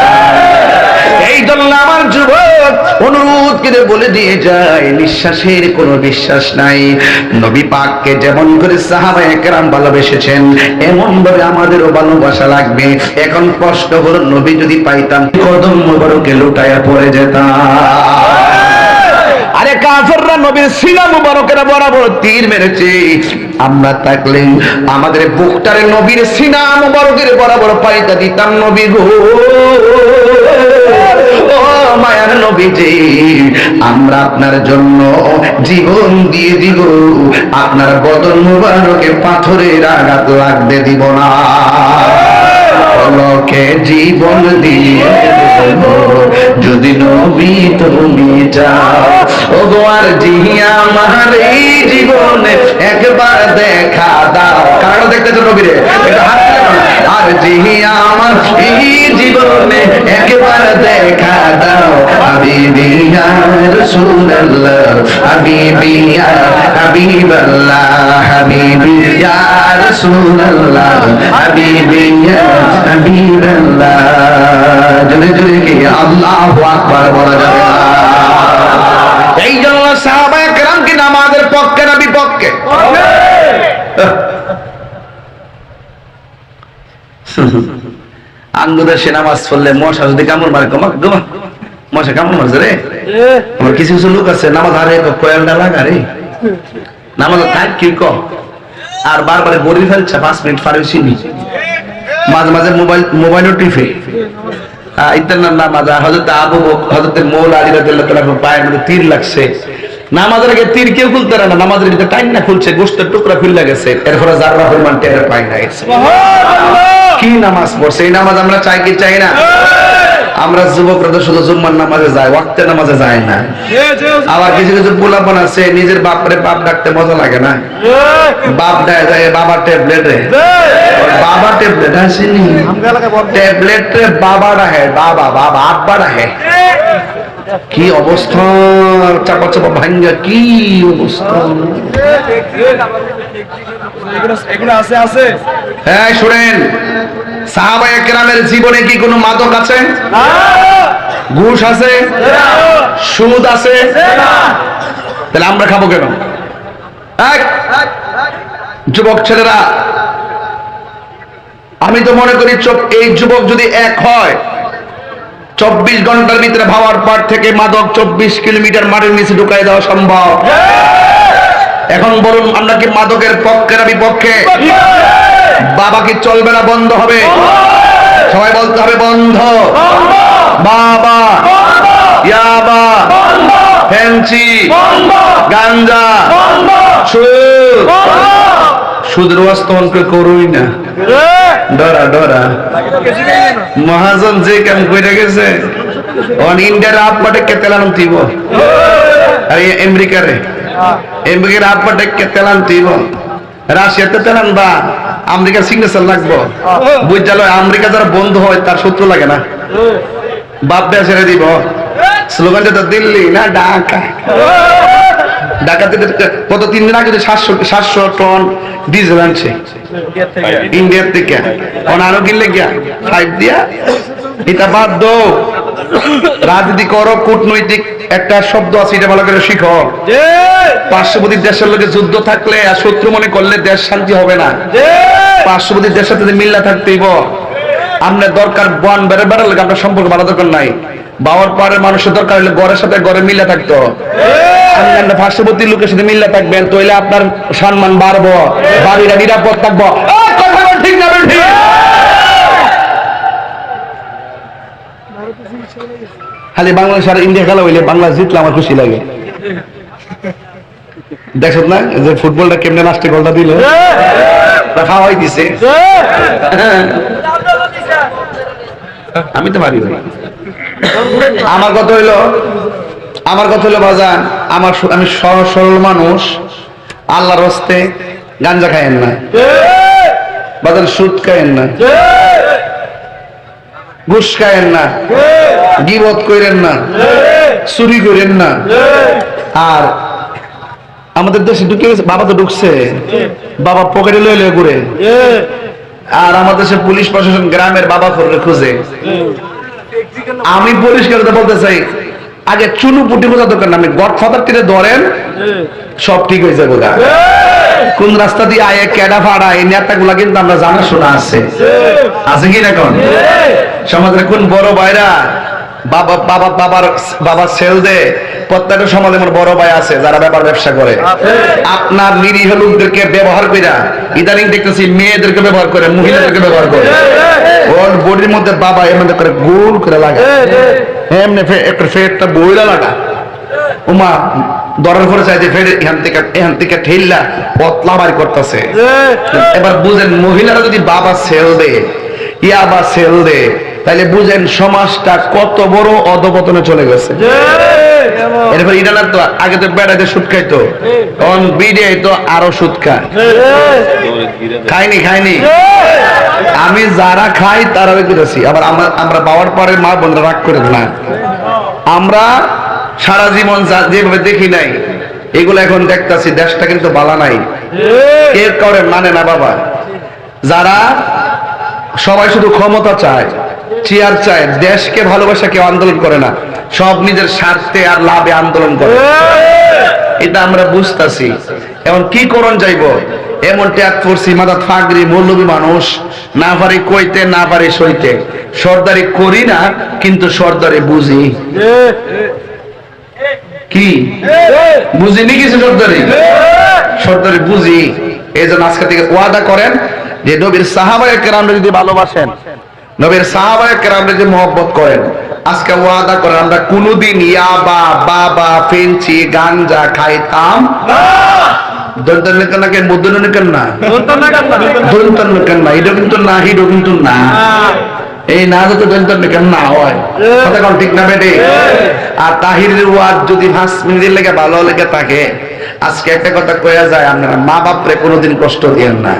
Speaker 1: এই জন্য আমার যুবক অনুরোধ করে বলে দিয়ে যায়, নিঃশ্বাসের কোনো বিশ্বাস নাই। নবী পাককে যেমন করে সাহাবায়ে কেরাম ভালোবেসেছেন, এমন ভাবে আমাদেরও ভালোবাসা লাগবে। এখন প্রশ্ন হলো, নবী যদি পাইতাম কদম মোবারকে লুটায়া পড়ে যেতাম। আরে কাফেররা নবীর সিনা মুবারকের বরাবর তীর মেরেছে, আমরা থাকলে আমাদের বুকটারে নবীর সিনা মুবারকের বরাবর পাইতা দিতাম। নবী গো, ও মায়ার নবীজি, আমরা আপনার জন্য জীবন দিয়ে দিব, আপনার বদন মুবারকে পাথরের আঘাত লাগতে দিব না। পলকে জীবন দিয়ে যদি নবী তুমি যাও, ও গো আর জিয়া আমার এই জীবনে একবার দেখা দাও। কারণ দেখতেছো নবীরে, এটা হাত আর জিয়া আমার এই জীবনে একবার দেখা দাও, হাবিবি ইয়া রাসূলুল্লাহ হাবিবি ইয়া হাবিবাল্লাহ হাবিবি ইয়া রাসূলুল্লাহ হাবিবি ইয়া হাবিবাল্লাহ জোরে জোরে কি আল্লাহু আকবার বলা যাবে না? এই জন্য সাহাবায়ে কেরাম কি নামাজের পক্ষে না বিপক্ষে? আঙ্গুদের সে নামাজ পড়লে মশা যদি কামড় মারে কমা গোমা মশা কামড় মারছে রে। আমার কিছু কিছু লোক আছে নামাজ হারে কয়েলটা লাগা রে নামাজ থাক কি ক আর বারবার গড়ি ফেলছে 5 মিনিট ফারুসি নি মাঝে মাঝে মোবাইলও টিপে ইতানা নামাজ হযরত আবু হযরত মৌলা আলী রাদিয়াল্লাহু তাআলা পায়ের মধ্যে তীর লাগছে নামাজের আগে তীর কেউ খুলতে পারে না নামাজের ভিতরে টাইম না খুলছে গোশতের টুকরা খুলে গেছে এরপরে জাররা পরিমাণ টের পাই না গেছে। কি নামাজ পড়ছে এই নামাজ আমরা চাই কি চাই না? আমরা যুবকরা তো শুধু জুম্মার নামাজে যায় ওয়াক্তের নামাজে যায় না। আবার কিছু কিছু পোলাপন আছে নিজের বাপরে বাপ ডাকতে মজা লাগে না বাপ দেয় যায় বাবা ট্যাবলেটে বাবা ট্যাবলেট আসেনি ট্যাবলেট বাবা রাহে বাবা বাবা আব্বা রাহে কি অবস্থা চাপা চাপা ভাঙ্গা কি অবস্থা। হ্যাঁ শুনেন সাহাবায়ে কেরামের জীবনে কি কোনো মাদক আছে? ঘুষ আছে? সুদ আছে? তাহলে আমরা খাবো কেন? যুবক ছেলেরা আমি তো মনে করি এই যুবক যদি এক হয় 24 ঘন্টার ভিতরে ভাবার পার থেকে মাদক 24 কিলোমিটার মাটির নিচে ঢুকাই দেওয়া সম্ভব। এখন বলুন আমরা কি মাদকের পক্ষে না বিপক্ষে? বাবা কি চলবে না বন্ধ হবে? সবাই বলতে হবে বন্ধ। বাবা ইয়াবা ফেন্সি গাঞ্জা সুদ সুদের ওয়াস্তবন করুই না ডরা ডরা মহাজন যে কাম কইরা গেছে অন ইন্ডিয়ার আপমাটে কেতেলান দিব আর আমেরিকারে আমেরিকার আপমাটে কেতেলান দিব রাশিয়াতে তেলান বা আমেরিকার সিগনেচার লাগবো বুঝালো আমেরিকা যারা বন্ধু হয় তার শত্রু লাগে না বাপ দেয়া ছেড়ে দিব স্লোগানটা তো দিল্লি না ঢাকা ঢাকাতে গত 3 দিন আগে 700 টন ডিজেল আনছে ইন্ডিয়ার থেকে আরো কিনলে গিয়া 5 দিয়া এটা বাদ দো রাজনীতি করো কূটনৈতিক একটা শব্দ আছে এটা ভালো করে শিখো পার্শ্ববর্তী দেশের লোকের যুদ্ধ থাকলে আর শত্রু মনে করলে দেশ শান্তি হবে না পার্শ্ববর্তী দেশের সাথে মিল্লা থাকতেইব আমরা দরকার বন বেড়ে বেড়ার লাগে আপনার সম্পর্ক ভালো দরকার নাই বাবার পরের মানুষের দরকার হলে ঘরের সাথে ঘরে মিল্লা থাকতো আপনার পার্শ্ববর্তী লোকের সাথে মিল্লা থাকবেন তাহলে আপনার সম্মান বাড়বো বাড়িরা নিরাপদ থাকবো কথা ঠিক না ঠিক খালি বাংলাদেশ আর ইন্ডিয়া খেলা হইলে বাংলাদেশ জিতলে আমার খুশি লাগে দেখো না যে ফুটবলটা কেমনে লাস্টে গোলটা দিল খাওয়াই দিছে আমি তো পারি আমার কথা হইলো বাজান আমি সহজ সরল মানুষ আল্লাহর হস্তে গাঞ্জা খায়েন না বাজান সুদ খায়েন না ঘুষ খায়েন না গীবত করেন না চুরি করেন না আর আমাদের দেশে ঢুকে গেছে বাবা তো ঢুকছে বাবা পকেটে লয়ে ঘুরে আর আমাদের দেশে পুলিশ প্রশাসন গ্রামের বাবা করে খুঁজে আমি পরিষ্কার বলতে চাই আগে চুলু পুটি বোঝা দরকার না আপনি গডফাদার টিরে ধরেন সব ঠিক হয়ে যাবে কোন রাস্তা দিয়ে আয়ে কেডা ফাড়া এই নেতাগুলা কিন্তু আমরা জানা শোনা আছে কি না কোন সমাজের কোন বড় ভাইরা বাবার সেল দে প্রত্যেকটা সমাজে আমার বড় ভাই আছে যারা ব্যবসা করে আপনার নিরীহ লোকদেরকে ব্যবহার করে ইদানিং দেখতেছি মেয়েদেরকে ব্যবহার করে মহিলাদেরকে ব্যবহার করে ওর বডির মধ্যে বাবা এর মধ্যে করে গোল করে লাগে এমনি একটা ফেরটা বইলা লাগা উমা দরার পরে চাই যে ফের এখান থেকে ঠেললা পতলা বাড়ি করতেছে এবার বুঝেন মহিলারা যদি বাবা সেল দে ইয়াবা সেল দে তাহলে বুঝেন সমাজটা কত বড় অধপতনে চলে গেছে এরপর ইরানার তো আগে তো বেড়াতে সুদ খাইতো তখন বিড়ে তো আরো সুদ খায়নি আমি যারা খাই তারা করেছি আবার আমরা বাবার পরে মা বোনরা রাগ করে না আমরা সারা জীবন যেভাবে দেখি নাই এগুলো এখন দেখতাছি, দেশটা কিন্তু বালা নাই, এর কারণে মানে না বাবা। যারা সবাই শুধু ক্ষমতা চায়, চেয়ার চায়, দেশকে ভালোবাসা কেউ আন্দোলন করে না, সব নিজের স্বার্থে আর লাভে আন্দোলন করে। এটা আমরা বুঝতাছি। এখন কি করণ যাইব, এমন ট্যাগ করছি মাথা ফাগরি মৌলবী মানুষ, না পারি কইতে না পারি সইতে, সর্দারি করি না কিন্তু সর্দারি বুঝি। কি বুঝিনি কিছু সর্দারি, সর্দারি বুঝি। এই জন্য আজকে থেকে ওয়াদা করেন যে নবীর সাহাবায়ে কেরামকে যদি ভালোবাসেন, নবীর সাহাবায়ে কেরামকে যদি মহব্বত করেন, আজকে ওয়াদা করেন আমরা কোনোদিন ইয়াবা, বাবা, ফেঞ্চি, গাঞ্জা খাইতাম না। দন্তন নাকি মুদ্দন কেন না, দন্তন কেন না, এটা কিন্তু না, হিডো কিন্তু না, এই না যাতে দন্তন কেন না হয়, কথা কোন ঠিক না বেটে। আর তাহিরের ওয়াজ যদি 5 মিনিটের লেগে ভালো লেগে থাকে, আজকে একটা কথা কয়া যায়, আপনারা মা বাপরে কোনোদিন কষ্ট দিয়েন না।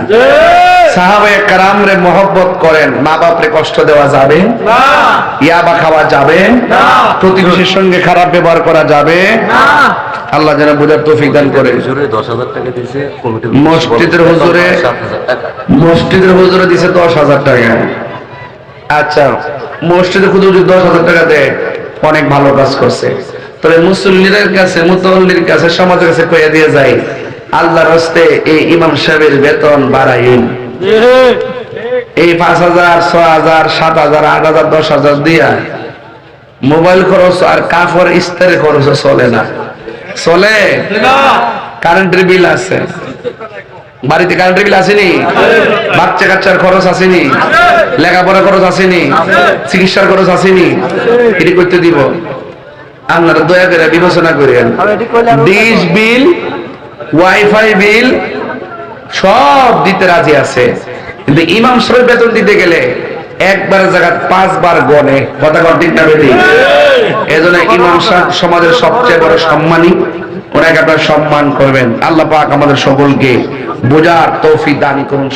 Speaker 1: সাহাবায়ে কেরামরে মহব্বত করেন, মা বাপরে কষ্ট দেওয়া যাবে না, ইয়াবা খাওয়া যাবে না, প্রতিবেশীর সঙ্গে খারাপ ব্যবহার করা যাবে না। আল্লাহ যেন বুঝার তৌফিক দান করে।
Speaker 5: 10,000 টাকা দিয়েছে
Speaker 1: মসজিদের হুজুরে, মসজিদের হুজুরে দিছে 10,000 টাকা। আচ্ছা, মসজিদে হুজুর 10,000 টাকা দেয়, অনেক ভালো কাজ করছে। তবে মুসল্লিদের কাছে, মুতাল্লির কাছে, সমাজের কাছে কইয়া দিয়ে যায়, আল্লাহর রাস্তে এই ইমাম সাহেবের বেতন বাড়াইন। এই 5,000, 6,000, 7,000, 8,000, 10,000 দিয়া মোবাইল খরচ আর কাপড় ইস্তারের খরচ চলে না, চলে। কারেন্টের বিল আছে, বাড়িতে কারেন্টের বিল আসেনি, বাচ্চা কাচ্চার খরচ আসেনি, লেখাপড়া খরচ আসেনি, চিকিৎসার খরচ আসেনি, এটি করতে দিব। আপনারা দয়া করে বিবেচনা করেন, ডিশ বিল, ওয়াইফাই বিল সব দিতে রাজি আছে, কিন্তু ইমাম সাহেবের বেতন দিতে গেলে একবারের জায়গা 5 বার গনে, কথা কোন ঠিক না বেটি। এজন্য ইমাম সাহেব সমাজের সবচেয়ে বড় সম্মানী, ওনাকে আপনারা সম্মান করবেন। আল্লাহ পাক আমাদের সকলকে বোঝার তৌফিক দান করুন।